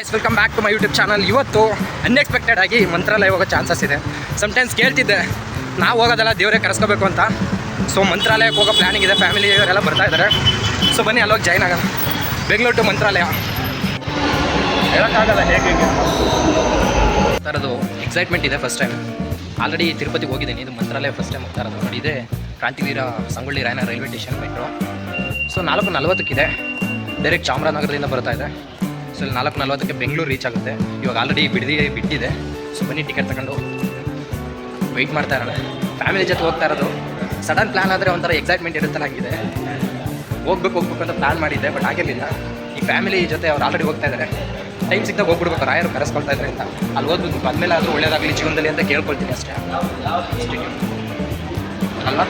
Guys welcome back to my YouTube channel. ಇವತ್ತು unexpected ಆಗಿ ಮಂತ್ರಾಲಯ ಹೋಗೋ ಚಾನ್ಸಸ್ ಇದೆ. ಸಮ್ಟೈಮ್ಸ್ ಕೇಳ್ತಿದ್ದೆ ನಾವು ಹೋಗೋದಲ್ಲ ದೇವರೇ ಕರೆಸ್ಕೋಬೇಕು ಅಂತ. ಸೊ ಮಂತ್ರಾಲಯಕ್ಕೆ ಹೋಗೋ ಪ್ಲ್ಯಾನಿಂಗ್ ಇದೆ, ಫ್ಯಾಮಿಲಿ ಅವರೆಲ್ಲ ಬರ್ತಾ ಇದ್ದಾರೆ. ಸೊ ಬನ್ನಿ ಅಲ್ಲೋಗಿ ಜಾಯ್ನ್ ಆಗೋಣ. ಬೆಂಗಳೂರು ಟು ಮಂತ್ರಾಲಯ ಹೇಳೋಕ್ಕಾಗಲ್ಲ ಹೇಗೆ ಥರದ್ದು ಎಕ್ಸೈಟ್ಮೆಂಟ್ ಇದೆ. ಫಸ್ಟ್ ಟೈಮ್ ಆಲ್ರೆಡಿ ತಿರುಪತಿಗೆ ಹೋಗಿದ್ದೀನಿ, ಇದು ಮಂತ್ರಾಲಯ ಫಸ್ಟ್ ಟೈಮ್ ಹೋಗ್ತಾ ಇರೋದು. ನೋಡಿ ಇದೆ Krantiveera Sangolli Rayanna railway station metro. So 4:40 direct ಚಾಮರಾಜನಗರದಿಂದ ಬರ್ತಾ ಇದೆ. ಸೊ ಇಲ್ಲಿ 4:40 ಬೆಂಗಳೂರು ರೀಚ್ ಆಗುತ್ತೆ. ಇವಾಗ ಆಲ್ರೆಡಿ ಬಿಟ್ಟಿದೆ. ಸೊ ಬನ್ನಿ ಟಿಕೆಟ್ ತಗೊಂಡು ವೆಯ್ಟ್ ಮಾಡ್ತಾ ಇರೋಣ. ಫ್ಯಾಮಿಲಿ ಜೊತೆ ಹೋಗ್ತಾ ಇರೋದು. ಸಡನ್ ಪ್ಲ್ಯಾನ್ ಆದರೆ ಒಂಥರ ಎಕ್ಸೈಟ್ಮೆಂಟ್ ಇರುತ್ತಲ್ಲ, ಆಗಿದೆ. ಹೋಗ್ಬೇಕು ಅಂತ ಪ್ಲ್ಯಾನ್ ಮಾಡಿದ್ದೆ, ಬಟ್ ಆಗಿರಲಿಲ್ಲ. ಈ ಫ್ಯಾಮಿಲಿ ಜೊತೆ ಅವ್ರು ಆಲ್ರೆಡಿ ಹೋಗ್ತಾ ಇದ್ದಾರೆ. ಟೈಮ್ ಸಿಗ್ತಾ ಹೋಗ್ಬಿಡ್ಬೇಕು, ರಾಯರು ಕರೆಸ್ಕೊಳ್ತಾ ಇದ್ದಾರೆ ಅಂತ. ಅಲ್ಲಿ ಹೋದ್ಬಿಟ್ಟು ಬಂದಮೇಲೆ ಆದರೂ ಒಳ್ಳೇದಾಗಲಿ ಜೀವನದಲ್ಲಿ ಅಂತ ಕೇಳ್ಕೊಳ್ತೀನಿ ಅಷ್ಟೇ ಅಲ್ವಾ.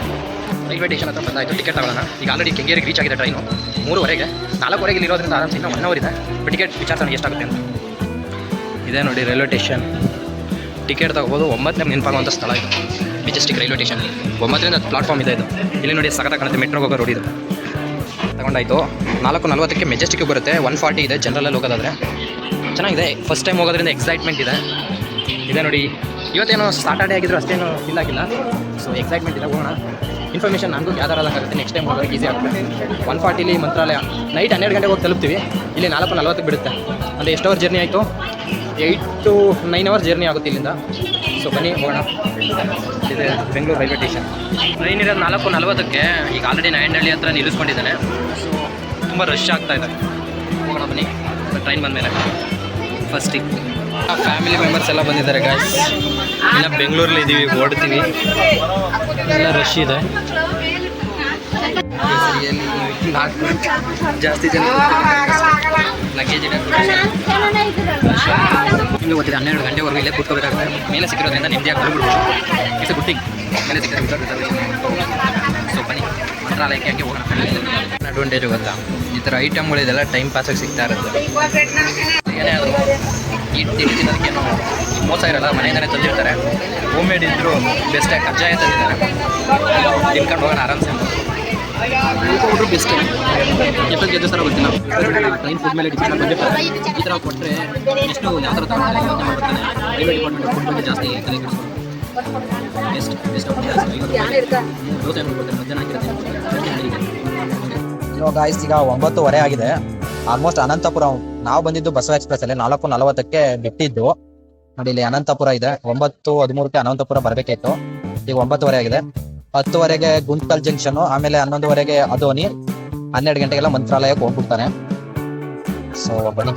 ರೈಲ್ವೆ ಸ್ಟೇಷನ್ ಹತ್ರ ಬಂದಾಯಿತು, ಟಿಕೆಟ್ ತಗೊಳ್ಳೋಣ. ಈಗ ಆಲ್ರೆಡಿ ಕೆಂಗೇರಿಗೆ ರೀಚ್ ಆಗಿದೆ ಟ್ರೈನು 4:15. 4:15 ಇಲ್ಲಿ ಇರೋದ್ರಿಂದ ಆರಾಮ್ಸೆ ಇನ್ನೂ 1 ಅವರ್ ಇದೆ. ಬಟ್ ಟಿಕೆಟ್ ವಿಚಾರಿಸೋಣ ಎಷ್ಟಾಗುತ್ತೆ ಅಂತ. ಇದೆ ನೋಡಿ ರೈಲ್ವೆ ಸ್ಟೇಷನ್. ಟಿಕೆಟ್ ತಗೋಬೋದು. 9ನೇ ನೆನಪಾಗುವಂಥ ಸ್ಥಳ ಇದು, ಮೆಜೆಸ್ಟಿಕ್ ರೈಲ್ವೆ ಸ್ಟೇಷನ್. 9ರಿಂದ ಪ್ಲಾಟ್ಫಾರ್ಮ್ ಇದೆ ಇದು. ಇಲ್ಲಿ ನೋಡಿ ಸಖತ್ ಕಾಣುತ್ತೆ, ಮೆಟ್ರೋಗೆ ಹೋಗೋ ರೋಡ್ ಇದು. ತಗೊಂಡಾಯಿತು. 4:40 ಮೆಜೆಸ್ಟಿಕ್ಗೆ ಬರುತ್ತೆ. 140 ಇದೆ ಜನರಲ್ಲಲ್ಲಿ ಹೋಗೋದಾದರೆ. ಚೆನ್ನಾಗಿದೆ. ಫಸ್ಟ್ ಟೈಮ್ ಹೋಗೋದ್ರಿಂದ ಎಕ್ಸೈಟ್ಮೆಂಟ್ ಇದೆ ನೋಡಿ. ಇವತ್ತೇನೋ ಸಾಟರ್ಡೇ ಆಗಿದ್ರು ಅಷ್ಟೇನು ಫೀಲ್ ಆಗಿಲ್ಲ. ಸೊ ಎಕ್ಸೈಟ್ಮೆಂಟ್ ಇದೆ, ಹೋಗೋಣ. ಇನ್ಫಾರ್ಮೇಷನ್ ನನಗೂ ಆಗುತ್ತೆ. ನೆಕ್ಸ್ಟ್ ಟೈಮ್ ಹೋಗೋಕ್ಕೆ ಈಸಿ ಆಗುತ್ತೆ. 140 ಮಂತ್ರಾಲಯ. ನೈಟ್ 12 ಗಂಟೆಗೆ ಹೋಗಿ ತಲುಪ್ತೀವಿ. ಇಲ್ಲಿ 4:40 ಬಿಡುತ್ತೆ. ಅಂದರೆ ಎಷ್ಟು ಅವರ್ ಜರ್ನಿ ಆಯಿತು? 8 to 9 ಅವರ್ಸ್ ಜರ್ನಿ ಆಗುತ್ತೆ ಇಲ್ಲಿಂದ. ಸೊ ಬನ್ನಿ ಹೋಗೋಣ. ಇದೆ ಬೆಂಗಳೂರು ರೈಲ್ವೆ ಸ್ಟೇಷನ್. ಟ್ರೈನ್ ಇರೋದು 4:40. ಈಗ ಆಲ್ರೆಡಿ ನಾಯಂಡಹಳ್ಳಿ ಹತ್ರ ನಿಲ್ಲಿಸ್ಕೊಂಡಿದ್ದಾನೆ. ಸೊ ತುಂಬ ರಶ್ ಆಗ್ತಾ ಇದೆ. ಹೋಗೋಣ ಬನ್ನಿ ಟ್ರೈನ್ ಬಂದಮೇಲೆ. ಫಸ್ಟಿಗೆ ಫ್ಯಾಮಿಲಿ ಮೆಂಬರ್ಸ್ ಎಲ್ಲ ಬಂದಿದ್ದಾರೆ ಗಾಯ್ಸ್. ಇಲ್ಲ ಬೆಂಗಳೂರಲ್ಲಿ ಇದ್ದೀವಿ, ಓಡ್ತೀವಿ. ಎಲ್ಲ ರಶ್ ಇದೆ. ಜಾಸ್ತಿ ಜನ ಲಗೇಜ್ ಇದೆ. ಇನ್ನು ಗೊತ್ತಿದೆ 12 ಗಂಟೆವರೆಗೂ ಇಲ್ಲೇ ಕೂತ್ಕೋಬೇಕಾಗುತ್ತೆ. ಮೇಲೆ ಸಿಕ್ಕಿರೋದ್ರಿಂದ ನೆಮ್ಮದಿಯಾಗಿ ಬರ್ಬಿಡ್ಬೋದು. ಇಟ್ಸ್ ಬುಟ್ಟಿಂಗ್ ಮೇಲೆ ಸಿಕ್ಕಿರೋ ರಿಸರ್ವೇಷನ್. ಸೊ ಬನ್ನಿ ಮಂತ್ರಾಲಯಕ್ಕೆ ಹಂಗೆ ಹೋಗೋಣ. ಅಡ್ವಾಂಟೇಜ್ ಗೊತ್ತಾ, ಈ ಥರ ಐಟಮ್ಗಳಿದೆಲ್ಲ ಟೈಮ್ ಪಾಸಾಗಿ ಸಿಗ್ತಾ ಇರುತ್ತೆ. ಏನೇ ಆದರೂ ಈ ತಿಂಡಿ ತಿನ್ನೋದಕ್ಕೇನು ಮೋಸ ಇರೋಲ್ಲ, ಮನೆಯಿಂದಲೇ ತಂದಿರ್ತಾರೆ. ಹೋಮ್ ಮೇಡ್ ಇದ್ದರೂ ಬೆಸ್ಟಾಗಿ ಕಜ್ಜಾಯ ತಂದಿದ್ದಾರೆ. ತಿನ್ಕೊಂಡು ಹೋಗೋಣ ಆರಾಮ್ಸೆ. ಉಳ್ಕೊಂಡ್ರು ಬೆಸ್ಟ್. ಎಷ್ಟೊಂದು ಎದ್ದು ಸರ ಗೊತ್ತಿಲ್ಲ. ಟ್ರೈನ್ ಫುಡ್ ಮೇಲೆ ಡಿಪೆಂಡ್ ಬಂದಿರ್ತಾರೆ. ಈ ಥರ ಕೊಟ್ಟರೆ ಎಷ್ಟು ಯಾವ ಥರ ತಗೊಳ್ತಾರೆ ಯೋಚನೆ ಮಾಡ್ತಾನೆ. ರೈಲ್ವೆ ಡಿಪಾರ್ಟ್ಮೆಂಟ್ ಫುಡ್ ಬಗ್ಗೆ ಜಾಸ್ತಿ ತಲೆ ಕೆಡಿಸ್ಕೊಂಡು ದೋಸೆ ಕೊಡ್ತಾರೆ, ಮಧ್ಯಾಹ್ನ ಹಾಕಿರುತ್ತೆ. ಇವಾಗ ಈಗ 9:30 ಆಗಿದೆ. ಆಲ್ಮೋಸ್ಟ್ ಅನಂತಪುರ ನಾವು ಬಂದಿದ್ದು ಬಸವ ಎಕ್ಸ್ಪ್ರೆಸ್ ಅಲ್ಲಿ 4:40 ಬಿಟ್ಟಿದ್ದು. ನೋಡಿ ಇಲ್ಲಿ ಅನಂತಪುರ ಇದೆ. 9:13 ಅನಂತಪುರ ಬರಬೇಕಿತ್ತು. ಈಗ 9:30 ಆಗಿದೆ. 10:00 ಗುಂಟ್ಕಲ್ ಜಂಕ್ಷನ್, ಆಮೇಲೆ 11:00 ಅದೋನಿ, 12 ಗಂಟೆಗೆಲ್ಲ ಮಂತ್ರಾಲಯಕ್ಕೆ ಹೋಗ್ಬಿಡ್ತಾನೆ. ಸೊ ಬನ್ನಿ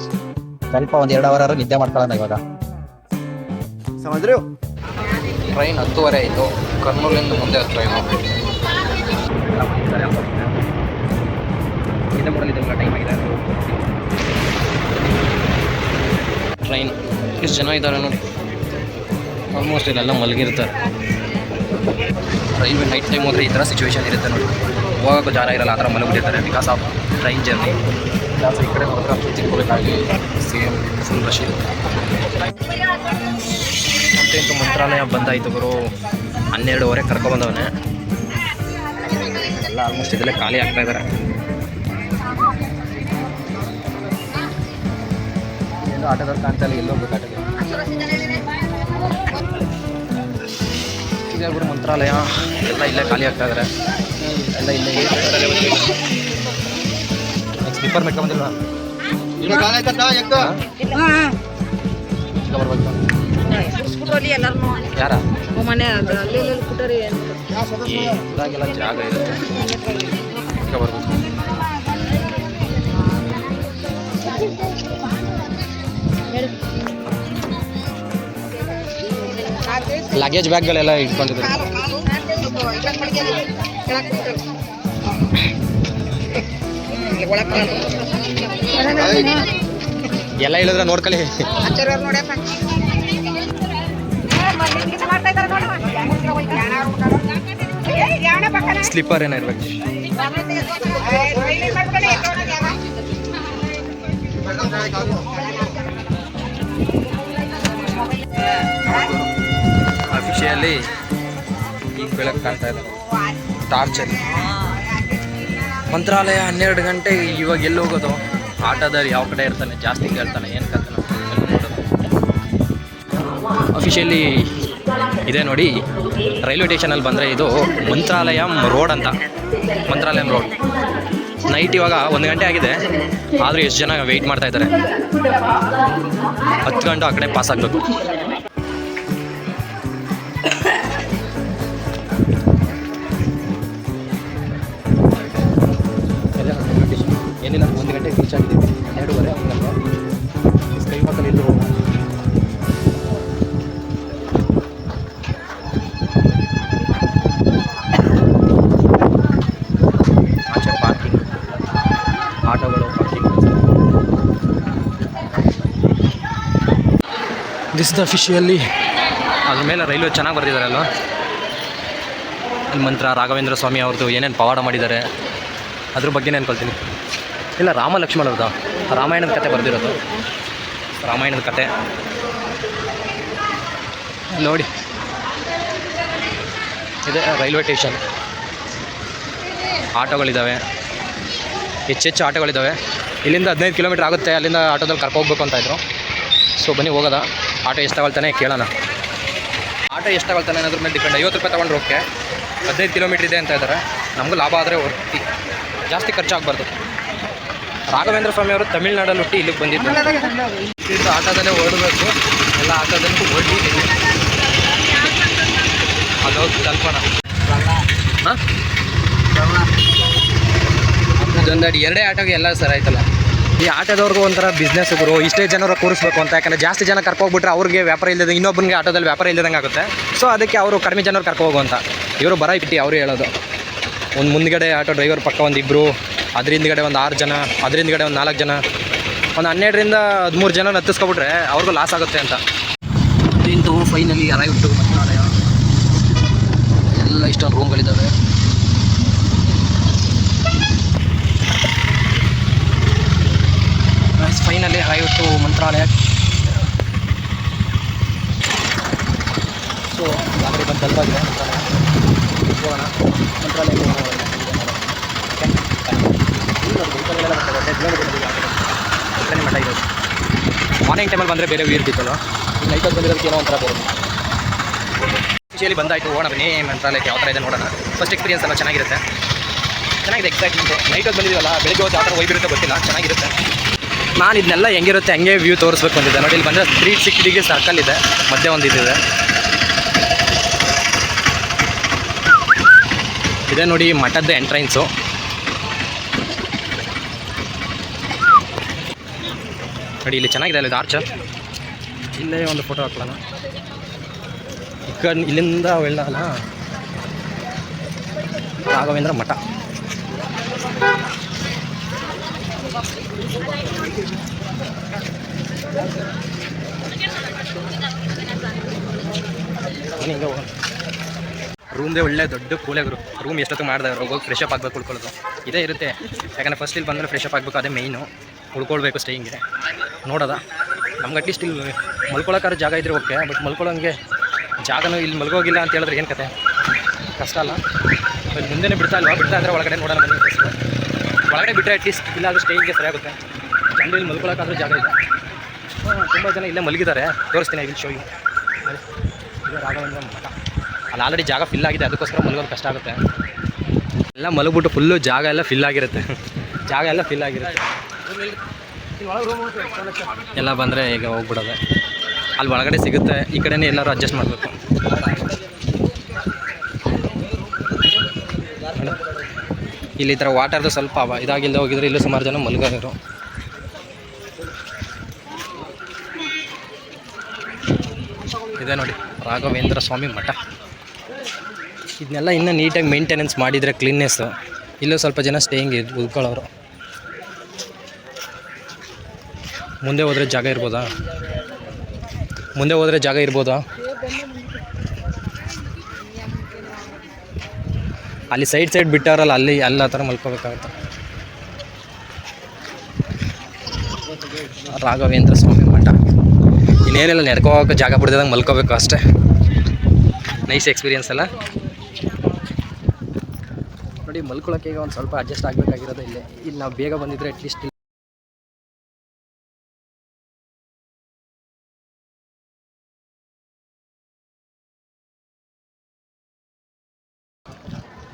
ಸ್ವಲ್ಪ 1-2 ಅವರ್ ನಿದ್ದೆ ಮಾಡ್ಕೊಳ್ಳೋಣ ಇವಾಗ. ಟ್ರೈನ್ 10:30 ಆಯಿತು. ಕರ್ನೂಲಿಂದ ಮುಂದೆ ಟ್ರೈನು ಇದೆ ಮಾಡಲಿದ್ದಲ್ಲ, ಟೈಮ್ ಆಗಿದೆ. ಟ್ರೈನ್ ಎಷ್ಟು ಜನ ಇದ್ದಾರೆ ನೋಡಿ. ಆಲ್ಮೋಸ್ಟ್ ಇಲ್ಲೆಲ್ಲ ಮಲಗಿರ್ತಾರೆ. ರೈಲ್ವೆ ನೈಟ್ ಟೈಮ್ ಹೋದರೆ ಈ ಥರ ಸಿಚುವೇಶನ್ ಇರುತ್ತೆ ನೋಡಿ. ಹೋಗೋಕ್ಕೂ ಜಾಗ ಇರಲ್ಲ, ಆ ಥರ ಮಲಗಿಬಿಟ್ಟಿರ್ತಾರೆ ಬಿಕಾಸ್ ಆಫ್ ಟ್ರೈನ್ ಜರ್ನಿ. ಜಾಸ್ತಿ ಈ ಕಡೆ ಹೋದ್ರೆ ಚಿಕ್ಕಬೇಕಾಗಿ ಸೇಮ್ ಫುಲ್ ರಶ್ ಇರುತ್ತೆ. ಮತ್ತೇಂತು ಮಂತ್ರಾಲಯ ಬಂದಾಯಿತು ಗುರು. 12:30 ಕರ್ಕೊಬಂದವನೇ. ಎಲ್ಲ ಆಲ್ಮೋಸ್ಟ್ ಇದೆಲ್ಲ ಖಾಲಿ ಆಗ್ತಾ ಇದ್ದಾರೆ. ಎಲ್ಲೋ ಆಟೋದವ್ರು ಕಾಣ್ತಾ ಇಲ್ಲ, ಎಲ್ಲೋಗ್ಬೇಕು ಆಟೋಗೆ. ಈಗ ಗುರು ಮಂತ್ರಾಲಯ ಎಲ್ಲ ಇಲ್ಲೇ ಖಾಲಿ ಆಗ್ತಾ ಇದ್ದಾರೆ. ಎಲ್ಲ ಇಲ್ಲೇ ಸ್ಲೀಪರ್ ಮೆಟ್ಕೊಂಬಂದಿಲ್ಲ. ಯಾರ ಇದಾಗೆಲ್ಲ ಜಾಗ ಇರುತ್ತೆ, ಈಗ ಬರ್ಬೋದು. ಲಗೇಜ್ ಬ್ಯಾಗ್ಗಳೆಲ್ಲ ಇಟ್ಕೊಂಡಿದ್ರು. ಎಲ್ಲ ಹೇಳಿದ್ರೆ ನೋಡ್ಕೊಳ್ಳಿ. ಸ್ಲಿಪ್ಪರ್ ಏನೋ ಇರ್ಬೇಕು. ಅಫಿಷಿಯಲಿ ಈಗ ಬೆಳಕು ಕಾಣ್ತಾ ಇದೆ ಟಾರ್ಚಲ್ಲಿ. ಮಂತ್ರಾಲಯ 12 ಗಂಟೆ. ಇವಾಗ ಎಲ್ಲಿ ಹೋಗೋದು? ಆಟೋದವ್ರು ಯಾವ ಕಡೆ ಇರ್ತಾನೆ ಜಾಸ್ತಿ ಕೇಳ್ತಾನೆ, ಏನು ಕಥೆ ಅಫಿಷಿಯಲಿ ಇದೆ ನೋಡಿ. ರೈಲ್ವೆ ಸ್ಟೇಷನಲ್ಲಿ ಬಂದರೆ ಇದು ಮಂತ್ರಾಲಯಂ ರೋಡ್ ಅಂತ, ಮಂತ್ರಾಲಯಂ ರೋಡ್. ನೈಟ್ ಇವಾಗ 1 ಗಂಟೆ ಆಗಿದೆ, ಆದರೂ ಎಷ್ಟು ಜನ ವೆಯ್ಟ್ ಮಾಡ್ತಾ ಇದ್ದಾರೆ. 10 ಗಂಟೆ ಆ ಕಡೆ ಪಾಸ್ ಆಗಬೇಕು. ಏನಿಲ್ಲ 1 ಗಂಟೆಗೆ ರೀಚ್ ಆಗಿದ್ದೀವಿ, 2:30 1 ಸ್ಕೈ ವಾಕಲ್ಲಿ ಎಲ್ಲೂ ಹೋಗೋಣ. ಆಚೆ ಪಾರ್ಕಿಂಗ್, ಆಟೋಗಳು ಪಾರ್ಕಿಂಗ್. ದಿಸ್ ದ ಅಫಿಷಿಯಲಿ ಅದ್ರ ಮೇಲೆ ರೈಲ್ವೆ ಚೆನ್ನಾಗಿ ಬರೆದಿದ್ದಾರೆ ಅಲ್ವಾ. ಅಲ್ಲಿ ಮಂತ್ರ ರಾಘವೇಂದ್ರ ಸ್ವಾಮಿ ಅವ್ರದ್ದು ಏನೇನು ಪವಾಡ ಮಾಡಿದ್ದಾರೆ ಅದ್ರ ಬಗ್ಗೆ ನೆನ್ಕೊಳ್ತೀನಿ. ಇಲ್ಲ, ರಾಮ ಲಕ್ಷ್ಮಣ ಅವ್ರದ್ದು ರಾಮಾಯಣದ ಕತೆ ಬರೆದಿರೋದು, ರಾಮಾಯಣದ ಕತೆ ನೋಡಿ. ಇದೆ ರೈಲ್ವೆ ಸ್ಟೇಷನ್. ಆಟೋಗಳಿದ್ದಾವೆ, ಹೆಚ್ಚೆಚ್ಚು ಆಟೋಗಳಿದ್ದಾವೆ. ಇಲ್ಲಿಂದ 15 ಕಿಲೋಮೀಟ್ರ್ ಆಗುತ್ತೆ, ಅಲ್ಲಿಂದ ಆಟೋದಲ್ಲಿ ಕರ್ಕೋಗ್ಬೇಕು ಅಂತ ಇದ್ರು. ಸೊ ಬನ್ನಿ ಹೋಗೋದ. ಆಟೋ ಎಷ್ಟು ತಗೊಳ್ತಾನೆ ಕೇಳೋಣ. ಆಟೋ ಎಷ್ಟು ತಗೊಳ್ತಾನೆ ಅನ್ನೋದ್ರ ಮೇಲೆ ಡಿಪೆಂಡ್. 50 ರೂಪಾಯಿ ತೊಗೊಂಡ್ರೆ ಓಕೆ, 15 ಕಿಲೋಮೀಟ್ರ್ ಇದೆ ಅಂತ ಇದ್ದಾರೆ. ನಮಗೂ ಲಾಭ ಆದರೆ ಹೊರ್ತಿ, ಜಾಸ್ತಿ ಖರ್ಚಾಗಬಾರ್ದು. ರಾಘವೇಂದ್ರ ಸ್ವಾಮಿ ಅವರು ತಮಿಳ್ನಾಡಲ್ಲಿ ಹುಟ್ಟಿ ಇಲ್ಲಿಗೆ ಬಂದಿದ್ದು. ಇದು ಆಟೋದಲ್ಲೇ ಓಡಬೇಕು, ಎಲ್ಲ ಆಟೋದಲ್ಲೂ ಓಡಿ ಅದು ಹೋಗಿ ತಲುಪೋಣ. ಹಾಂ, ಇದೊಂದು 2 ಆಟೋಗೆ ಎಲ್ಲ ಸರ್ ಆಯ್ತಲ್ಲ. ಈ ಆಟೋದವ್ರಿಗೂ ಒಂಥರ ಬಿಸ್ನೆಸ್ ಗುರು. ಇಷ್ಟೇ ಜನರು ಕೂರಿಸ್ಬೇಕು ಅಂತ, ಯಾಕಂದರೆ ಜಾಸ್ತಿ ಜನ ಕರ್ಕೋಗ್ಬಿಟ್ರೆ ಅವ್ರಿಗೆ ವ್ಯಾಪಾರ ಇಲ್ಲದೆ, ಇನ್ನೊಬ್ಬನಿಗೆ ಆಟೋದಲ್ಲಿ ವ್ಯಾಪಾರ ಇಲ್ಲದಂಗೆ ಆಗುತ್ತೆ. ಸೊ ಅದಕ್ಕೆ ಅವರು ಕಡಿಮೆ ಜನರು ಕರ್ಕೋಗು ಅಂತ ಇವರು ಬರ ಇಟ್ಟು ಅವರು ಹೇಳೋದು. ಒಂದು ಮುಂದ್ಗಡೆ ಆಟೋ ಡ್ರೈವರ್ ಪಕ್ಕ 1 2, ಅದ್ರ ಹಿಂದ್ಗಡೆ ಒಂದು 6 ಜನ, ಅದ್ರ ಹಿಂದ್ಗಡೆ ಒಂದು 4 ಜನ, ಒಂದು 12ರಿಂದ 13 ಜನ ಹತ್ತಿಸ್ಕೊಬಿಟ್ರೆ ಅವ್ರಿಗೂ ಲಾಸ್ ಆಗುತ್ತೆ ಅಂತ. ಇಂತು ಫೈನಲಿ ಅರೈವ್ ಟು ಮಂತ್ರಾಲಯ. ಎಲ್ಲ ಇಷ್ಟೊಂದು ರೂಮ್ಗಳಿದ್ದಾವೆ. Finally arrive to Mantralayam. So ಗಾಡಿ ಬಂದು ತಲುಪಾಗಿದೆ ಮಂತ್ರಾಲಯ. ಹೋಗೋಣ ಮಂತ್ರಾಲಯಕ್ಕೆ ಹೋಗೋಣ. ಮಠ ಇರೋದು. ಮಾರ್ನಿಂಗ್ ಟೈಮಲ್ಲಿ ಬಂದರೆ ಬೇರೆ ವ್ಯೂ ಇರ್ತಿತ್ತಲ್ಲ, ಈ ನೈಟಲ್ಲಿ ಬಂದಿರೋದಕ್ಕೆ ಏನೋ ಒಂಥರ ಬರೋದು. ಖುಷಿಯಲ್ಲಿ ಬಂದಾಯಿತು, ಹೋಗೋಣ ಬನ್ನಿ ಮಂತ್ರಾಲಯಕ್ಕೆ. ಯಾವ ಥರ ಇದೆ ನೋಡೋಣ. ಫಸ್ಟ್ ಎಕ್ಸ್ಪೀರಿಯನ್ಸ್ ಎಲ್ಲ ಚೆನ್ನಾಗಿರುತ್ತೆ, ಎಕ್ಸೈಟ್ಮೆಂಟು. ನೈಟಲ್ಲಿ ಬಂದಿದ್ದೀವಲ್ಲ, ಬೆಳಿಗ್ಗೆ ಹೊತ್ತು ಯಾವ ಥರ ವೈಬಿರುತ್ತೆ ಗೊತ್ತಿಲ್ಲ, ಚೆನ್ನಾಗಿರುತ್ತೆ. ನಾನು ಇದನ್ನೆಲ್ಲ ಹೆಂಗಿರುತ್ತೆ ಹಂಗೆ ವ್ಯೂ ತೋರಿಸ್ಬೇಕು ಅಂತಿದ್ದೆ ನೋಡಿ. ಇಲ್ಲಿ ಬಂದರೆ 360 ಡಿಗ್ರಿ ಸರ್ಕಲ್ ಇದೆ, ಮಧ್ಯೆ ಒಂದು ಇದಿದೆ. ಇದೆ ನೋಡಿ ಮಠದ ಎಂಟ್ರೆನ್ಸು. ನೋಡಿ ಇಲ್ಲಿ ಚೆನ್ನಾಗಿದೆ ಅಲ್ಲ, ಇದು ಆರ್ಚ್. ಇಲ್ಲೇ ಒಂದು ಫೋಟೋ ಹಾಕ್ಲಣ. ಇಲ್ಲಿಂದ వెళ్ళాల ರಾಘವೇಂದ್ರ ಮಠ. ರೂಮ್ದೇ ಒಳ್ಳೆ ದೊಡ್ಡ ಕೂಲೆಗರು. ರೂಮ್ ಎಷ್ಟೊತ್ತು ಮಾಡಿದೆ, ಹೋಗಿ ಫ್ರೆಶ್ ಅಪ್ ಆಗಬೇಕು, ಉಳ್ಕೊಳ್ಳೋದು ಇದೇ ಇರುತ್ತೆ. ಯಾಕಂದರೆ ಫಸ್ಟ್ ಇಲ್ಲಿ ಬಂದರೆ ಫ್ರೆಶ್ ಅಪ್ ಆಗಬೇಕು, ಅದೇ ಮೇಯ್ನು. ಉಳ್ಕೊಳ್ಬೇಕು ಸ್ಟೇಯಿಂಗ್ಗೆ ನೋಡೋದ. ನಮ್ಗೆ ಅಟ್ಲೀಸ್ಟ್ ಇಲ್ಲಿ ಮಲ್ಕೊಳಕ್ಕಾದ್ರೆ ಜಾಗ ಇದ್ರೆ ಓಕೆ, ಬಟ್ ಮಲ್ಕೊಳ್ಳೋಂಗೆ ಜಾಗನೂ ಇಲ್ಲಿ ಮಲ್ಗೋಗಿಲ್ಲ ಅಂತ ಹೇಳಿದ್ರೆ ಏನು ಕತೆ, ಕಷ್ಟ ಅಲ್ಲ. ಇಲ್ಲಿ ಮುಂದೆನೇ ಬಿಡ್ತಾ ಇಲ್ವಾ, ಬಿಡ್ತಾ ಅಂದರೆ ಒಳಗಡೆ ನೋಡೋಣ ಬನ್ನಿ. ಫಸ್ಟ್ ಒಳಗಡೆ ಬಿಟ್ಟರೆ ಅಟ್ಲೀಸ್ಟ್ ಇಲ್ಲಾದರೂ ಸ್ಟೇಯಿಂಗ್ಗೆ ಸರಿಯಾಗುತ್ತೆ. ಚಂದ ಇಲ್ಲಿ ಮಲ್ಕೊಳಕ್ಕಾದ್ರೂ ಜಾಗ ಇದೆ. ತುಂಬ ಜನ ಇಲ್ಲೇ ಮಲಗಿದ್ದಾರೆ, ತೋರಿಸ್ತೀನಿ. ಇಲ್ಲಿ ಶೋ ಇದೆ ರಾಘವೇಂದ್ರ ಮಠ. ಅಲ್ಲಿ ಆಲ್ರೆಡಿ ಜಾಗ ಫಿಲ್ ಆಗಿದೆ, ಅದಕ್ಕೋಸ್ಕರ ಮಲಗೋದು ಕಷ್ಟ ಆಗುತ್ತೆ. ಎಲ್ಲ ಮಲಗ್ಬಿಟ್ಟು ಫುಲ್ಲು ಜಾಗ ಎಲ್ಲ ಫಿಲ್ ಆಗಿರುತ್ತೆ, ಜಾಗ ಎಲ್ಲ ಫಿಲ್ ಆಗಿರುತ್ತೆ. ಎಲ್ಲ ಬಂದರೆ ಈಗ ಹೋಗ್ಬಿಡೋದು. ಅಲ್ಲಿ ಒಳಗಡೆ ಸಿಗುತ್ತೆ, ಈ ಕಡೆನೇ ಎಲ್ಲರೂ ಅಡ್ಜಸ್ಟ್ ಮಾಡಬೇಕು. ಇಲ್ಲಿ ಈ ಥರ ವಾಟರ್ದು ಸ್ವಲ್ಪ ಇದಾಗಿಲ್ಲದೆ ಹೋಗಿದ್ರೆ ಇಲ್ಲೂ ಸುಮಾರು ಜನ ಮಲಗೋರು. ಇದೆ ನೋಡಿ ರಾಘವೇಂದ್ರ ಸ್ವಾಮಿ ಮಠ. ಇದನ್ನೆಲ್ಲ ಇನ್ನೂ ನೀಟಾಗಿ ಮೇಂಟೆನೆನ್ಸ್ ಮಾಡಿದರೆ ಕ್ಲೀನ್ನೆಸ್ಸು, ಇಲ್ಲೂ ಸ್ವಲ್ಪ ಜನ ಸ್ಟೇಯಿಂಗ್ ಉಳ್ಕೊಳ್ಳೋರು. ಮುಂದೆ ಹೋದರೆ ಜಾಗ ಇರ್ಬೋದಾ, ಮುಂದೆ ಹೋದರೆ ಜಾಗ ಇರ್ಬೋದಾ? ಅಲ್ಲಿ ಸೈಡ್ ಬಿಟ್ಟಾರಲ್ಲ, ಅಲ್ಲಿ ಎಲ್ಲ ಥರ ಮಲ್ಕೋಬೇಕಾಗುತ್ತೆ. ರಾಘವೇಂದ್ರ ಸ್ವಾಮಿ ಮಠ. ಇನ್ನೇನೆಲ್ಲ ನಡ್ಕೋಕ್ಕೆ ಜಾಗ ಬಿಡ್ದಂಗೆ ಮಲ್ಕೋಬೇಕು ಅಷ್ಟೇ. ನೈಸ್ ಎಕ್ಸ್ಪೀರಿಯನ್ಸ್ ಅಲ್ಲ ನೋಡಿ. ಮಲ್ಕೊಳ್ಳೋಕೆ ಈಗ ಒಂದು ಸ್ವಲ್ಪ ಅಡ್ಜಸ್ಟ್ ಆಗಬೇಕಾಗಿರೋದು ಇಲ್ಲಿ ನಾವು ಬೇಗ ಬಂದಿದ್ರೆ ಅಟ್ಲೀಸ್ಟ್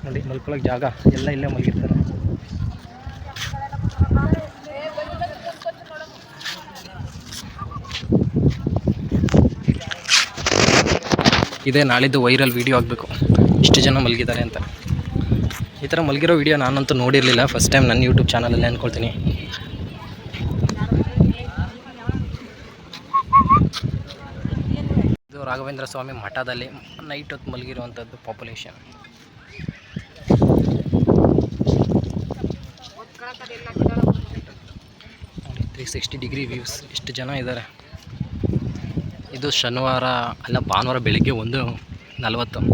ನೋಡಿ ಮಲ್ಕೊಳ್ಳೋಕೆ ಜಾಗ ಎಲ್ಲ ಇಲ್ಲೇ ಮಲಗಿರ್ತಾರೆ. ಇದೇ ನಾಳಿದ್ದು ವೈರಲ್ ವೀಡಿಯೋ ಆಗಬೇಕು, ಇಷ್ಟು ಜನ ಮಲಗಿದ್ದಾರೆ ಅಂತ. ಈ ಥರ ಮಲಗಿರೋ ವೀಡಿಯೋ ನಾನಂತೂ ನೋಡಿರಲಿಲ್ಲ, ಫಸ್ಟ್ ಟೈಮ್ ನನ್ನ ಯೂಟ್ಯೂಬ್ ಚಾನಲಲ್ಲಿ ಅಂದ್ಕೊಳ್ತೀನಿ. ಇದು ರಾಘವೇಂದ್ರ ಸ್ವಾಮಿ ಮಠದಲ್ಲಿ ನೈಟ್ ಹೊತ್ತು ಮಲಗಿರುವಂಥದ್ದು ಪಾಪ್ಯುಲೇಷನ್. 360 ಡಿಗ್ರಿ ವ್ಯೂಸ್, ಇಷ್ಟು ಜನ ಇದ್ದಾರೆ. ಇದು ಶನಿವಾರ ಅಲ್ಲ ಭಾನುವಾರ ಬೆಳಿಗ್ಗೆ 1:40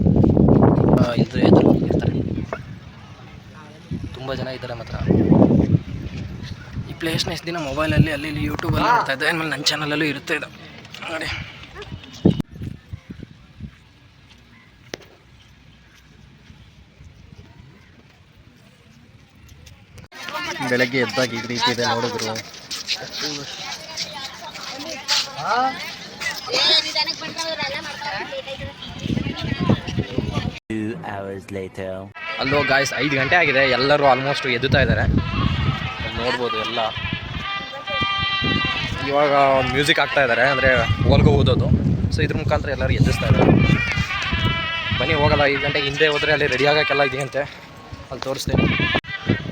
ಎದುರು ಇರ್ತಾರೆ. ತುಂಬ ಜನ ಇದ್ದಾರೆ ಮಾತ್ರ. ಈ ಪ್ಲೇಸ್ನ ಎಷ್ಟು ದಿನ ಮೊಬೈಲಲ್ಲಿ ಅಲ್ಲಿ ಇಲ್ಲಿ ಯೂಟ್ಯೂಬಲ್ಲಿ ನೋಡ್ತಾ ಇದ್ದೆ, ಆಮೇಲೆ ನನ್ನ ಚಾನಲಲ್ಲೂ ಇರುತ್ತೆ ಇದು ನೋಡಿ. ಬೆಳಗ್ಗೆ ಎದ್ದಾಗ ಈ ರೀತಿ ಇದೆ ನೋಡಿದ್ರು. ಅಲ್ಲೋ ಗಾಯ್ಸ್ 5 ಗಂಟೆ ಆಗಿದೆ, ಎಲ್ಲರೂ ಆಲ್ಮೋಸ್ಟ್ ಎದ್ದುತ್ತಾ ಇದ್ದಾರೆ, ನೋಡ್ಬೋದು ಎಲ್ಲ. ಇವಾಗ ಮ್ಯೂಸಿಕ್ ಆಗ್ತಾ ಇದ್ದಾರೆ, ಅಂದರೆ ಓಲ್ಗೋ ಓದೋದು. ಸೊ ಇದ್ರ ಮುಖಾಂತರ ಎಲ್ಲರೂ ಎದ್ದಿಸ್ತಾ ಇದ್ದಾರೆ. ಬನ್ನಿ ಹೋಗಲ್ಲ, 5 ಗಂಟೆಗೆ ಹಿಂದೆ ಹೋದರೆ ಅಲ್ಲಿ ರೆಡಿ ಆಗೋಕ್ಕೆಲ್ಲ ಇದೆಯಂತೆ, ಅಲ್ಲಿ ತೋರಿಸ್ತೇನೆ.